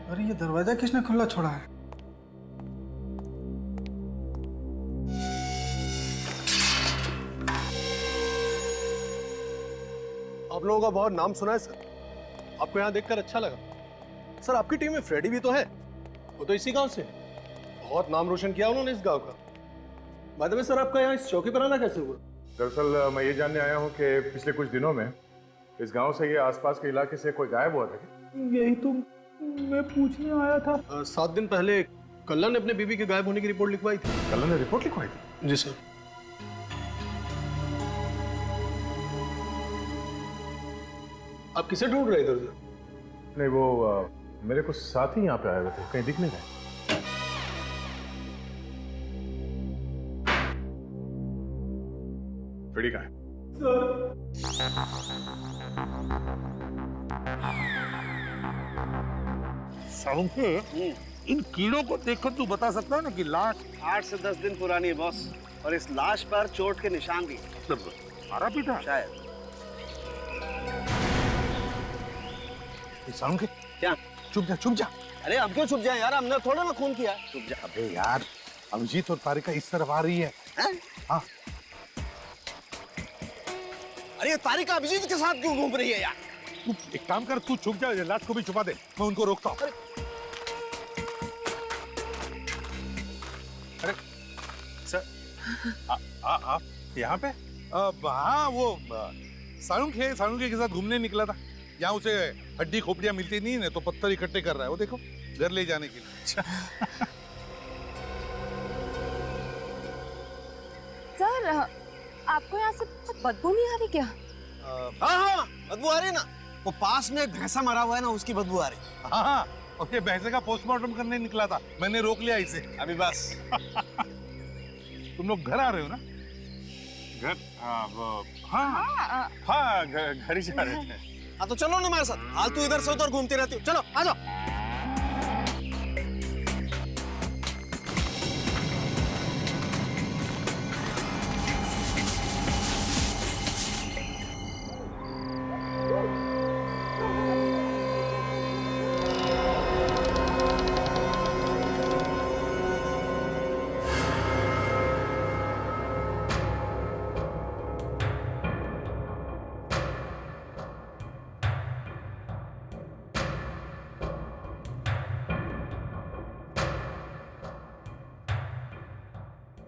अरे ये दरवाजा किसने खुला छोड़ा है? आप लोगों का बहुत नाम सुना है सर, आपको यहाँ देखकर अच्छा लगा। सर आपकी टीम में फ्रेडी भी तो है, वो तो इसी गांव से। बहुत नाम रोशन किया उन्होंने इस गांव का। बाय द वे सर, आपका यहाँ इस चौकी पर आना कैसे हुआ? दरअसल मैं ये जानने आया हूँ कि पिछले कुछ दिनों में इस गांव से ये आसपास के इलाके से कोई गायब हुआ था क्या? यही तो मैं पूछने आया था। 7 दिन पहले कल्ला ने अपने बीबी के गायब होने की रिपोर्ट लिखवाई थी। कल्ला ने रिपोर्ट लिखवाई थी? जी सर। आप किसे ढूंढ रहे इधर उधर? नहीं, वो मेरे कुछ साथी यहाँ पे आए हुए थे, कहीं दिख नहीं रहे। फ्रेडी कहाँ है? इन कीड़ों को देखकर तू बता सकता है ना कि लाश 8 से 10 दिन पुरानी है बॉस, और इस लाश पर चोट के निशान भी। मारा पीटा शायद। साउंड क्या? चुप जा। अरे अब क्यों चुप जाए यार, हमने थोड़ा ना खून किया। चुप जा। अबे यार, अभिजीत और तारिका इस तरफ आ रही है। हाँ। अरे तारिका अभिजीत के साथ क्यों घूम रही है यार? तू एक काम कर, तू छुप जा, लाश को भी छुपा दे, मैं उनको रोकता हूँ। अरे सर, आप यहाँ पे? हाँ, वो साळुंखे के साथ घूमने निकला था। यहाँ उसे हड्डी खोपड़ियाँ मिलती नहीं है तो पत्थर इकट्ठे कर रहा है, वो देखो, घर ले जाने के लिए। सर आपको यहाँ से बदबू नहीं आ रही क्या? हाँ, बदबू आ रही ना। वो पास में एक भैंसा मरा हुआ है ना, उसकी बदबू आ रही। हाँ, और ये भैंसे का पोस्टमार्टम करने निकला था, मैंने रोक लिया इसे। अभी बस। तुम लोग घर आ रहे हो ना? घर? हाँ, घर ही जा रहे थे। हाँ तो चलो ना हमारे साथ, हाल तू इधर से उधर घूमती रहती हो। चलो आ जाओ।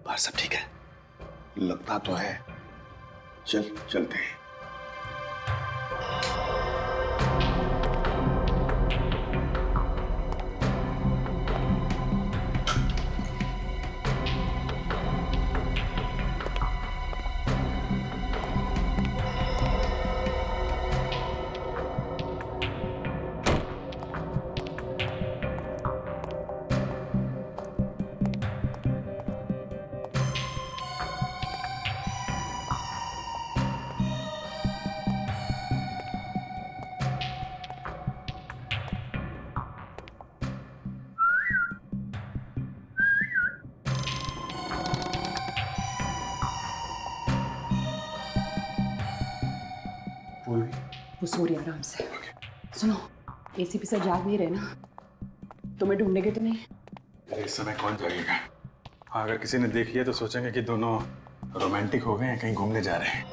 बाहर सब ठीक है? लगता तो है। चलते हैं। वो सो रही आराम से। सुनो, एसीपी सर जाग नहीं रहे ना, तुम्हें ढूंढेंगे तो नहीं? अरे इस समय कौन जागेगा? हाँ, अगर किसी ने देख लिया तो सोचेंगे कि दोनों रोमांटिक हो गए हैं, कहीं घूमने जा रहे हैं।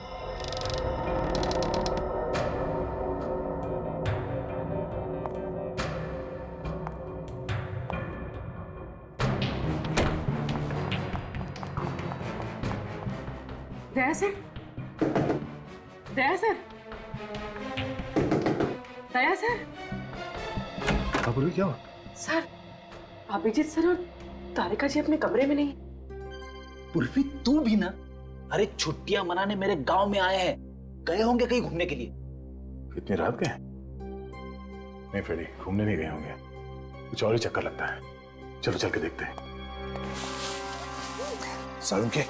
दया सर, दया सर, दया सर। बोलिए, क्या हुआ? सर, अभिजीत सर और तारिका जी अपने कमरे में नहीं। उर्फी तू भी ना, अरे छुट्टियां मनाने मेरे गांव में आए हैं, गए होंगे कहीं घूमने के लिए। इतनी रात गए? नहीं फ्रेडी, घूमने नहीं गए होंगे, कुछ और ही चक्कर लगता है। चलो चल के देखते हैं। सालुंके,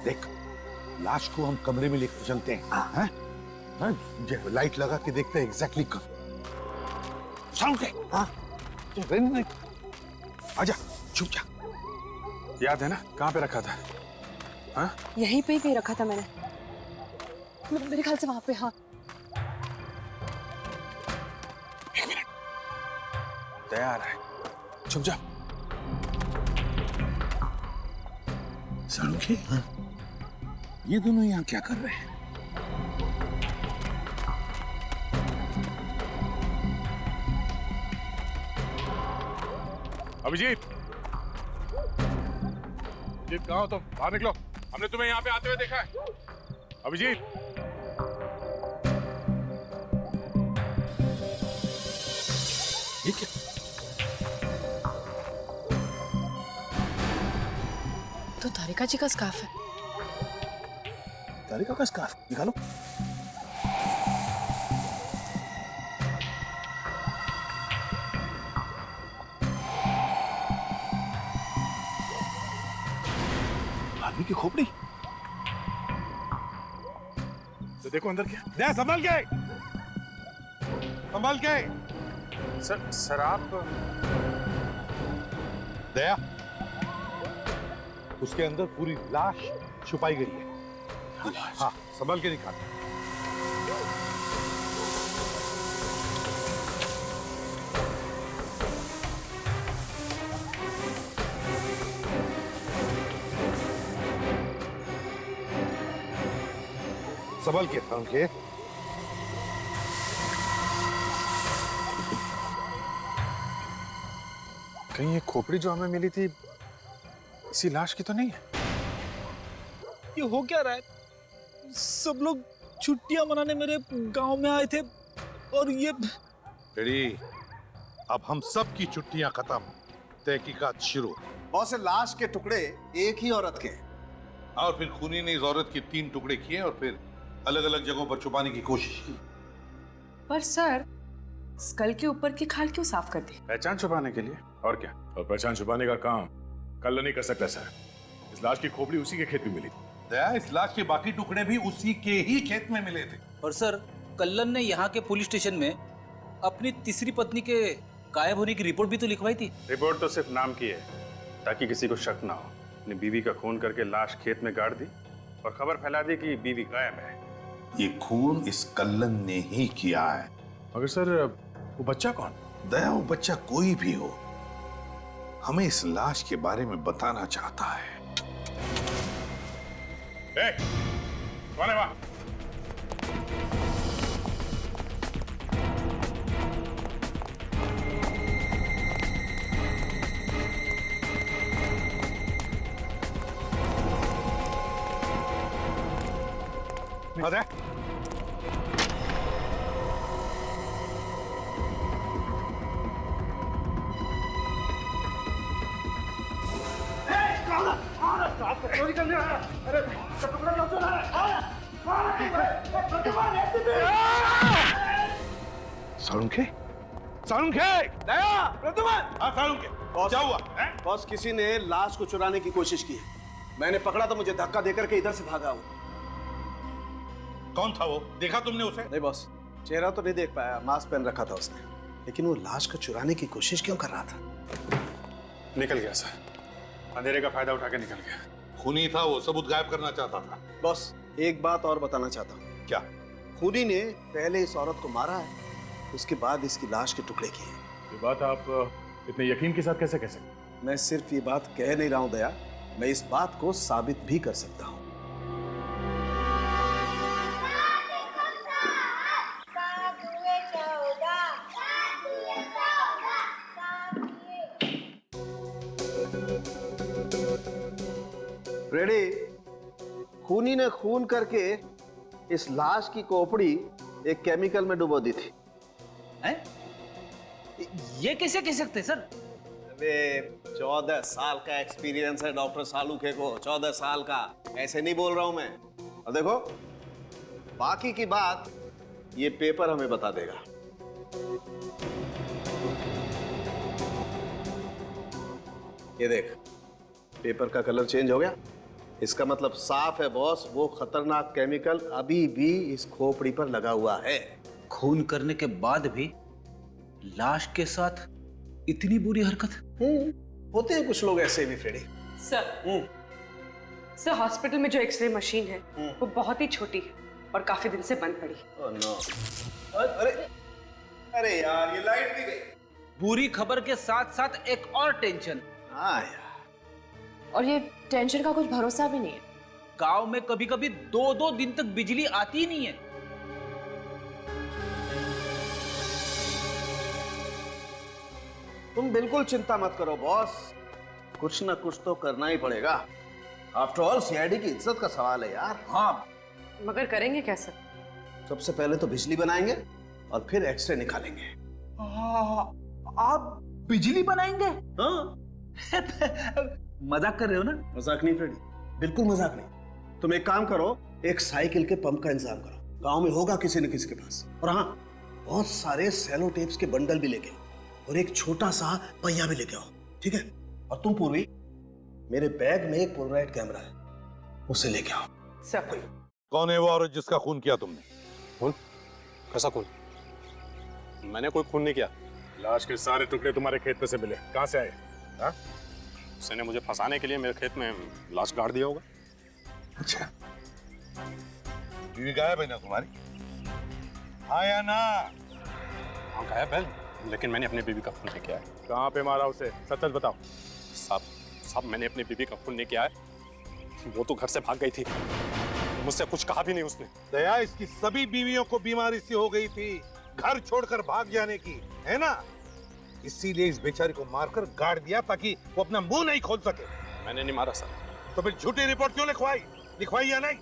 देख, लाश को हम कमरे में लेकर चलते हैं। हाँ? लाइट लगा के देखते हैं एग्जैक्टली कब। सालुंके, आजा, छुप जा। याद है ना कहाँ पे रखा था? हाँ? यहीं पे ही रखा था मैंने, मेरे ख्याल से वहां पे। हाँ, तैयार है, छुप जा। सालुंके, ये दोनों यहाँ क्या कर रहे हैं? अभिजीत, अभिजीत कहाँ हो तुम? बाहर निकलो, हमने तुम्हें यहाँ पे आते हुए देखा है। अभिजीत, ये क्या? तो तारिका जी का स्कार्फ है। तारिका का स्कार्फ निकालो। आदमी की खोपड़ी। तो देखो अंदर क्या। दया, संभाल के, संभाल के। सर आप दया, उसके अंदर पूरी लाश छुपाई गई है। हाँ, संभाल के निकाल। संभाल के, संभाल के। कहीं ये खोपड़ी जो हमें मिली थी इसी लाश की तो नहीं है? ये हो क्या रहा है? सब लोग छुट्टियां मनाने मेरे गांव में आए थे और ये अब हम सब की छुट्टियां खत्म, तहकीकात शुरू। बहुत से लाश के टुकड़े एक ही औरत के, और फिर खूनी ने इस औरत के 3 टुकड़े किए और फिर अलग अलग जगहों पर छुपाने की कोशिश की। पर सर, स्कल के ऊपर की खाल क्यों साफ कर दी? पहचान छुपाने के लिए, और क्या। और पहचान छुपाने का काम कल नहीं कर सकता सर। इस लाश की खोपड़ी उसी के खेत में मिली। दया, इस लाश के बाकी टुकड़े भी उसी के ही खेत में मिले थे। और सर, कल्लन ने यहाँ के पुलिस स्टेशन में अपनी तीसरी पत्नी के गायब होने की रिपोर्ट भी तो लिखवाई थी। रिपोर्ट तो सिर्फ नाम की है, ताकि किसी को शक ना हो। अपनी बीवी का खून करके लाश खेत में गाड़ दी और खबर फैला दी कि बीवी गायब है। ये खून इस कल्लन ने ही किया है। मगर सर, वो बच्चा कौन? दया, वो बच्चा कोई भी हो, हमें इस लाश के बारे में बताना चाहता है। कौन है वहां? अरे सालुंके, सालुंके, दया, प्रद्युमन। हाँ सालुंके, क्या हुआ? बॉस, किसी ने लाश को चुराने की कोशिश की है। मैंने पकड़ा तो मुझे धक्का देकर के इधर से भागा वो। कौन था वो? देखा तुमने उसे? नहीं बॉस, चेहरा तो नहीं देख पाया, मास्क पहन रखा था उसने। लेकिन वो लाश को चुराने की कोशिश क्यों कर रहा था? निकल गया सर, अंधेरे का फायदा उठा के निकल गया। खूनी था वो, सबूत गायब करना चाहता था। बॉस, एक बात और बताना चाहता हूँ। क्या? खूनी ने पहले इस औरत को मारा है, उसके बाद इसकी लाश के टुकड़े किए। ये बात आप इतने यकीन के साथ कैसे कह सकते? मैं सिर्फ ये बात कह नहीं रहा हूं दया, मैं इस बात को साबित भी कर सकता हूं। रेडी, खूनी ने खून करके इस लाश की खोपड़ी एक केमिकल में डुबो दी थी। हैं? ये कैसे कह सकते सर? वे 14 साल का एक्सपीरियंस है डॉक्टर सालूखे को, 14 साल का। ऐसे नहीं बोल रहा हूं मैं। और देखो, बाकी की बात ये पेपर हमें बता देगा। ये देख, पेपर का कलर चेंज हो गया। इसका मतलब साफ है बॉस, वो खतरनाक केमिकल अभी भी इस खोपड़ी पर लगा हुआ है। खून करने के बाद भी लाश के साथ इतनी बुरी हरकत? होते हैं कुछ लोग ऐसे भी फ्रेडी। सर हॉस्पिटल में जो एक्सरे मशीन है वो बहुत ही छोटी है और काफी दिन से बंद पड़ी। Oh no. अरे यार, ये लाइट भी गई। बुरी खबर के साथ साथ एक और टेंशन। हाँ यार। और ये टेंशन का कुछ भरोसा भी नहीं है। गांव में कभी कभी 2-2 दिन तक बिजली आती ही नहीं है। तुम बिल्कुल चिंता मत करो बॉस, कुछ ना कुछ तो करना ही पड़ेगा। आफ्टर ऑल सीआईडी की इज्जत का सवाल है यार। हाँ, मगर करेंगे कैसे? सबसे पहले तो बिजली बनाएंगे और फिर एक्सरे निकालेंगे। आप बिजली बनाएंगे? हाँ। मजाक कर रहे हो ना? मजाक नहीं फ्रेडी, बिल्कुल मजाक नहीं। तुम एक काम करो, एक साइकिल के पंप का इंतजाम करो। गांव में होगा किसी न किसी के पास। और हाँ, बहुत सारे सेलो टेप्स के बंडल भी लेके आओ और एक छोटा सा पहिया भी लेके आओ, ठीक है? और तुम पूर्वी, मेरे बैग में एक पोलराइड कैमरा है, उसे लेके आओ। सब कौन है वो औरत जिसका खून किया तुमने? खून? कैसा खून? मैंने कोई खून नहीं किया। लाश के सारे टुकड़े तुम्हारे खेत में से मिले, कहां से आए? हाँ? उसने मुझे फंसाने के लिए मेरे खेत में लाश गाड़ दिया होगा। अच्छा, बीवी गायब है ना तुम्हारी? हाँ या ना? हाँ गायब है, लेकिन मैंने अपनी बीवी का खून नहीं किया है। कहाँ पे मारा उसे? सच सच बताओ। साहब मैंने अपनी बीवी का खून नहीं किया है। वो तो घर से भाग गई थी, मुझसे कुछ कहा भी नहीं उसने। दया, इसकी सभी बीवियों को बीमारी सी हो गई थी, घर छोड़कर भाग जाने की, है ना? इसीलिए इस बेचारी को मारकर गाड़ दिया ताकि वो अपना मुंह नहीं खोल सके। मैंने नहीं मारा सर। तो फिर झूठी रिपोर्ट क्यों लिखवाई? लिखवाई या नहीं?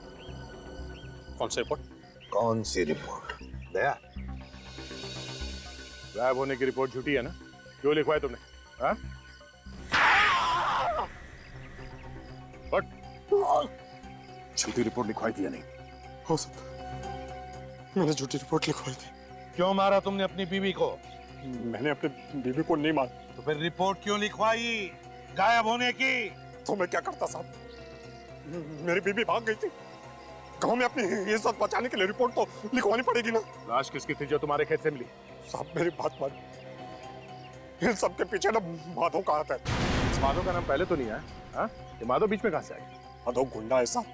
कौन सी रिपोर्ट? कौन सी रिपोर्ट? दया, गायब होने की रिपोर्ट झूठी है ना? क्यों लिखवाई तुमने? हाँ? झूठी रिपोर्ट लिखवाई थी या नहीं? हो सकता मैंने झूठी रिपोर्ट लिखवाई थी। क्यों मारा तुमने अपनी बीवी को? मैंने अपनी बीवी को नहीं मारा। तो फिर रिपोर्ट क्यों लिखवाई गायब होने की? तो मैं क्या करता साहब, मेरी बीवी भाग गई थी। गांव में अपनी इज्जत बचाने के लिए रिपोर्ट तो लिखवानी पड़ेगी ना। लाश किसकी थी जो तुम्हारे खेत से मिली? साहब मेरी बात मान, इन सबके पीछे ना माधव का हाथ है। इस माधव का नाम पहले तो नहीं है। हाँ? ये माधव बीच में कहां से आया? माधव गुंडा है साहब,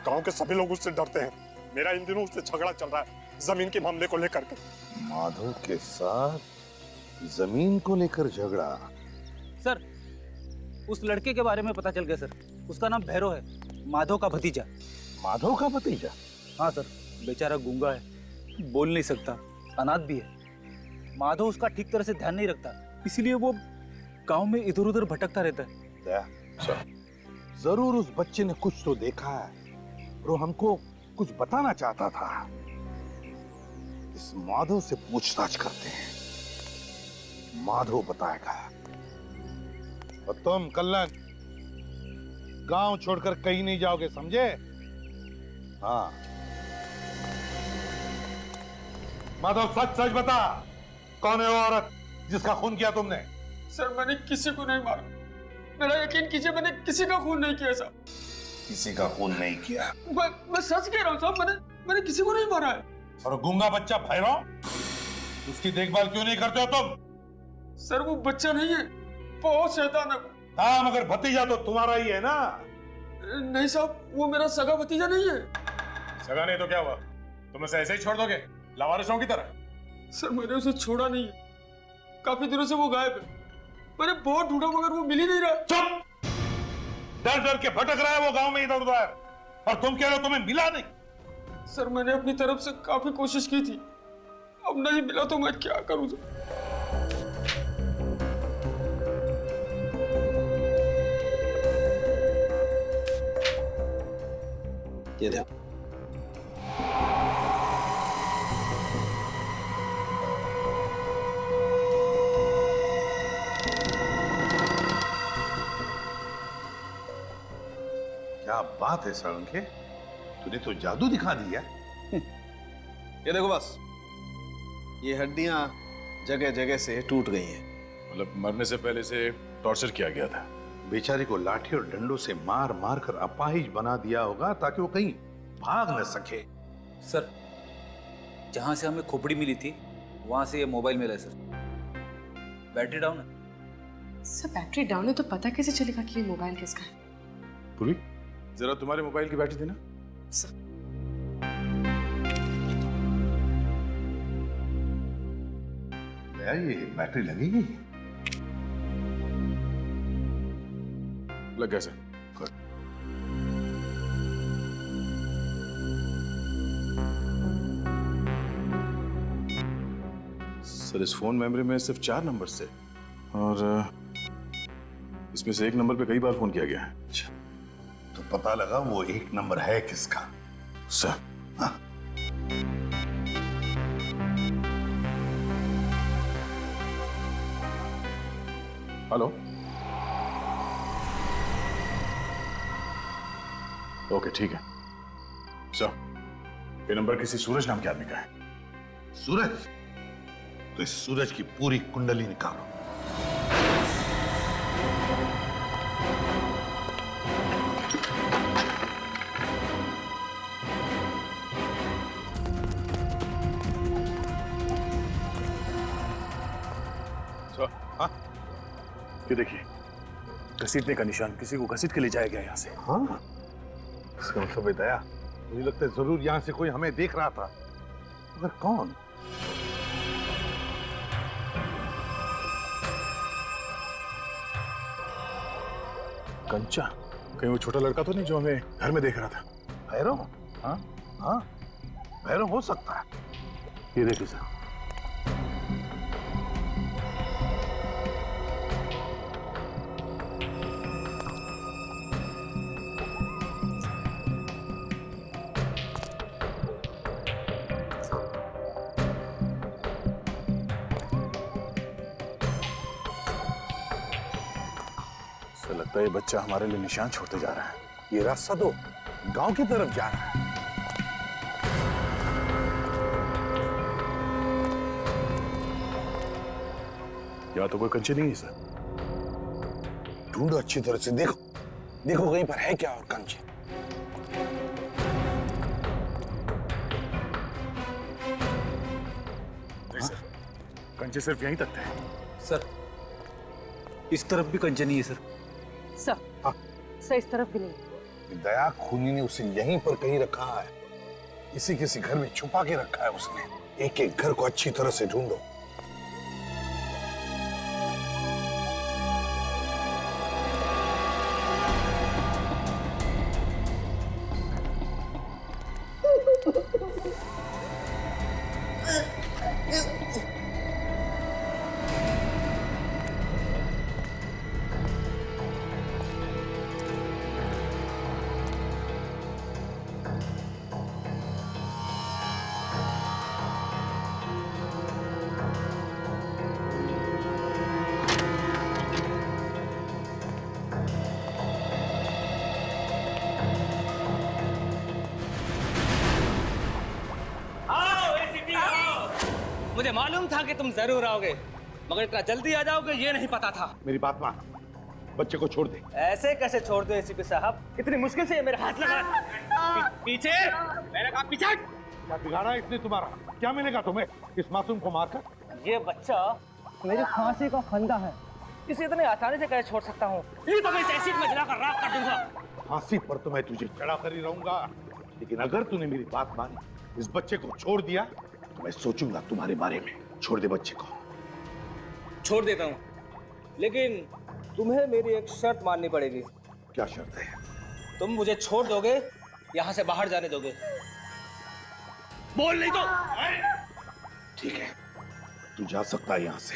गांव के सभी लोग उससे डरते हैं। मेरा इन दिनों उससे झगड़ा चल रहा है जमीन के मामले को लेकर के। माधव के साथ जमीन को लेकर झगड़ा? सर, उस लड़के के बारे में पता चल गया सर। उसका नाम भैरव है, माधव का भतीजा। माधव का भतीजा? हाँ सर, बेचारा गूंगा है, बोल नहीं सकता, अनाथ भी है। माधव उसका ठीक तरह से ध्यान नहीं रखता, इसीलिए वो गांव में इधर उधर भटकता रहता है। जरूर उस बच्चे ने कुछ तो देखा है और हमको कुछ बताना चाहता था। इस माधव से पूछताछ करते हैं, माधव बताएगा। और तुम कल्लन गांव छोड़कर कहीं नहीं जाओगे, समझे? हाँ माधव, सच सच बता, कौन है वो औरत जिसका खून किया तुमने? सर मैंने किसी को नहीं मारा, मेरा यकीन कीजिए, मैंने किसी का खून नहीं किया साहब। किसी का खून नहीं किया? मैं सच कह रहा हूँ साहब, मैंने किसी को नहीं मारा है। और गूंगा बच्चा भैरव, उसकी देखभाल क्यों नहीं करते हो तुम? सर वो बच्चा नहीं है, बहुत शैतान है। हाँ, मगर भतीजा तो तुम्हारा ही है ना? नहीं साहब, वो मेरा सगा भतीजा नहीं है। सगा नहीं तो क्या हुआ? तुम उसे ऐसे ही छोड़ दोगे लावारिसों की तरह? सर मैंने उसे छोड़ा नहीं है, काफी दिनों से वो गायब है। मैंने बहुत ढूंढा मगर वो मिल ही नहीं रहा। चुप! डर डर के भटक रहा है वो गांव में इधर उधर, और तुम कह रहे हो तुम्हें मिला नहीं? सर मैंने अपनी तरफ से काफी कोशिश की थी, अब नहीं मिला तो मैं क्या करूं? ये देखो, क्या बात है साळुंखे, तूने तो जादू दिखा दिया। ये देखो बस, ये हड्डियां जगह जगह से टूट गई हैं। मतलब मरने से पहले से टॉर्चर किया गया था। बेचारे को लाठी और डंडों से मार मार कर अपाहिज बना दिया होगा ताकि वो कहीं भाग न सके। सर, जहां से हमें खोपड़ी मिली थी वहां से ये मोबाइल मिला है सर। बैटरी डाउन है सर। बैटरी डाउन है तो पता कैसे चलेगा कि ये मोबाइल किसका है? पूरी, जरा तुम्हारे मोबाइल की बैटरी देना। दया, ये बैटरी लगेगी? लग गया सर। सर, इस फोन मेमोरी में सिर्फ 4 नंबर से, और इसमें से एक नंबर पे कई बार फोन किया गया है। अच्छा, तो पता लगा वो एक नंबर है किसका? सर, हाँ। हेलो, ओके ठीक है सर। ये नंबर किसी सूरज नाम के आदमी का है। सूरज? तो इस सूरज की पूरी कुंडली निकालो। सर, हाँ, ये देखिए, घसीटने का निशान, किसी को घसीट के ले जाया गया यहाँ से। हाँ, इसका मतलब है दया, मुझे लगता है जरूर यहाँ से कोई हमें देख रहा था, मगर कौन? कंचा, कहीं वो छोटा लड़का तो नहीं जो हमें घर में देख रहा था? भैरव? हाँ हाँ, भैरव हो सकता है। ये देखिए सर, लगता है ये बच्चा हमारे लिए निशान छोड़ते जा रहा है। ये रास्ता तो गांव की तरफ जा रहा है। या तो कोई कंचे नहीं है सर। ढूंढो अच्छी तरह से, देखो देखो कहीं पर है क्या और कंचे। नहीं सर, कंचे सिर्फ यहीं तक थे। सर, इस तरफ भी कंचे नहीं है सर। सर, इस तरफ भी नहीं। दया, खूनी ने उसे यहीं पर कहीं रखा है। इसी किसी घर में छुपा के रखा है उसने। एक एक घर को अच्छी तरह से ढूंढो। मुझे मालूम था कि तुम जरूर आओगे, मगर इतना जल्दी आ जाओगे ये नहीं पता था। मेरी बात मान, बच्चे को छोड़ दे। ऐसे कैसे छोड़ दो एसीपी साहब? इतनी मुश्किल से ये मेरे हाथ लगा। पीछे, मैंने कहा पीछे। क्या बिगाड़ा इसने तुम्हारा? क्या मिलेगा तुम्हें इस मासूम को मारकर? ये बच्चा मेरी फांसी का फंदा है, इसे इतने आसानी से कैसे छोड़ सकता हूँ? ये तो मैं इस एसिड में जलाकर राख कर दूंगा। फांसी पर तो मैं तुझे चढ़ा कर ही रहूंगा, लेकिन अगर तूने मेरी बात मानी, इस बच्चे को छोड़ दिया, तो मैं सोचूंगा तुम्हारे बारे में। छोड़ दे बच्चे को। छोड़ देता हूँ, लेकिन तुम्हें मेरी एक शर्त माननी पड़ेगी। क्या शर्त है? तुम मुझे छोड़ दोगे, यहाँ से बाहर जाने दोगे? बोल नहीं तो। ठीक है, तू जा सकता है यहाँ से,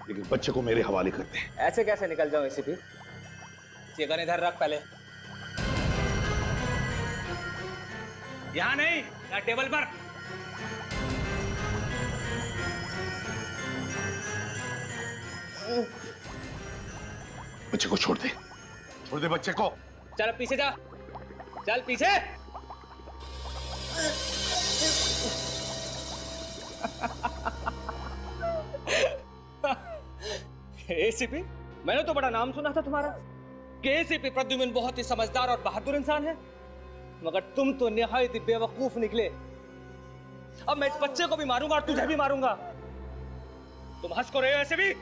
लेकिन बच्चे को मेरे हवाले कर दे। ऐसे कैसे निकल जाऊं एसीपी? ये गन इधर रख पहले। यहाँ नहीं, यहाँ टेबल पर। बच्चे को छोड़ दे, छोड़ दे बच्चे को। चल पीछे जा। चल पीछे। एसीपी, मैंने तो बड़ा नाम सुना था तुम्हारा कि एसीपी प्रद्युम्न बहुत ही समझदार और बहादुर इंसान है, मगर तुम तो निहायत ही बेवकूफ निकले। अब मैं इस बच्चे को भी मारूंगा और तुझे भी मारूंगा। तुम हंस को रहे हो ऐसे भी?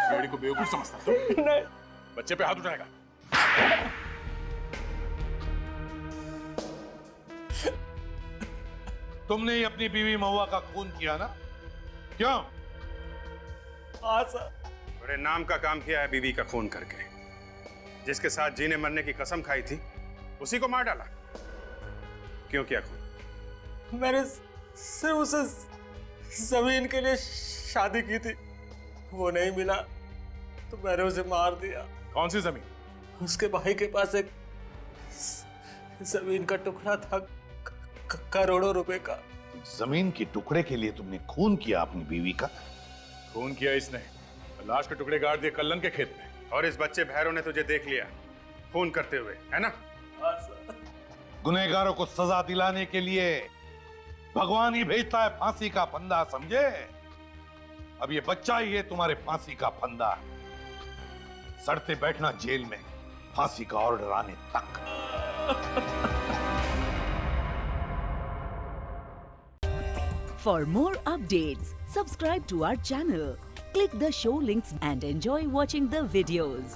फ्रेडी को बेवकूफ समझता है तू? नहीं। बच्चे पे हाथ उठाएगा? तुमने ही अपनी बीवी महुआ का खून किया ना? क्यों? हाँ सर। बड़े नाम का काम किया है बीवी का खून करके। जिसके साथ जीने मरने की कसम खाई थी उसी को मार डाला। क्यों किया खून? मैंने सिर्फ उसे जमीन के लिए शादी की थी, वो नहीं मिला तो मैंने उसे मार दिया। कौन सी जमीन? उसके भाई के पास एक जमीन का टुकड़ा था, करोड़ों रुपए का। जमीन के टुकड़े के लिए तुमने खून किया अपनी बीवी का? खून किया इसने, लाश के टुकड़े गाड़ दिए कल्लन के खेत में। और इस बच्चे भैरव ने तुझे देख लिया खून करते हुए, है ना? गुनहगारों को सजा दिलाने के लिए भगवान ही भेजता है फांसी का फंदा, समझे? अब ये बच्चा ही है तुम्हारे फांसी का फंदा। सड़ते बैठना जेल में फांसी का ऑर्डर आने तक। For more updates, subscribe to our channel, click the show links and enjoy watching the videos.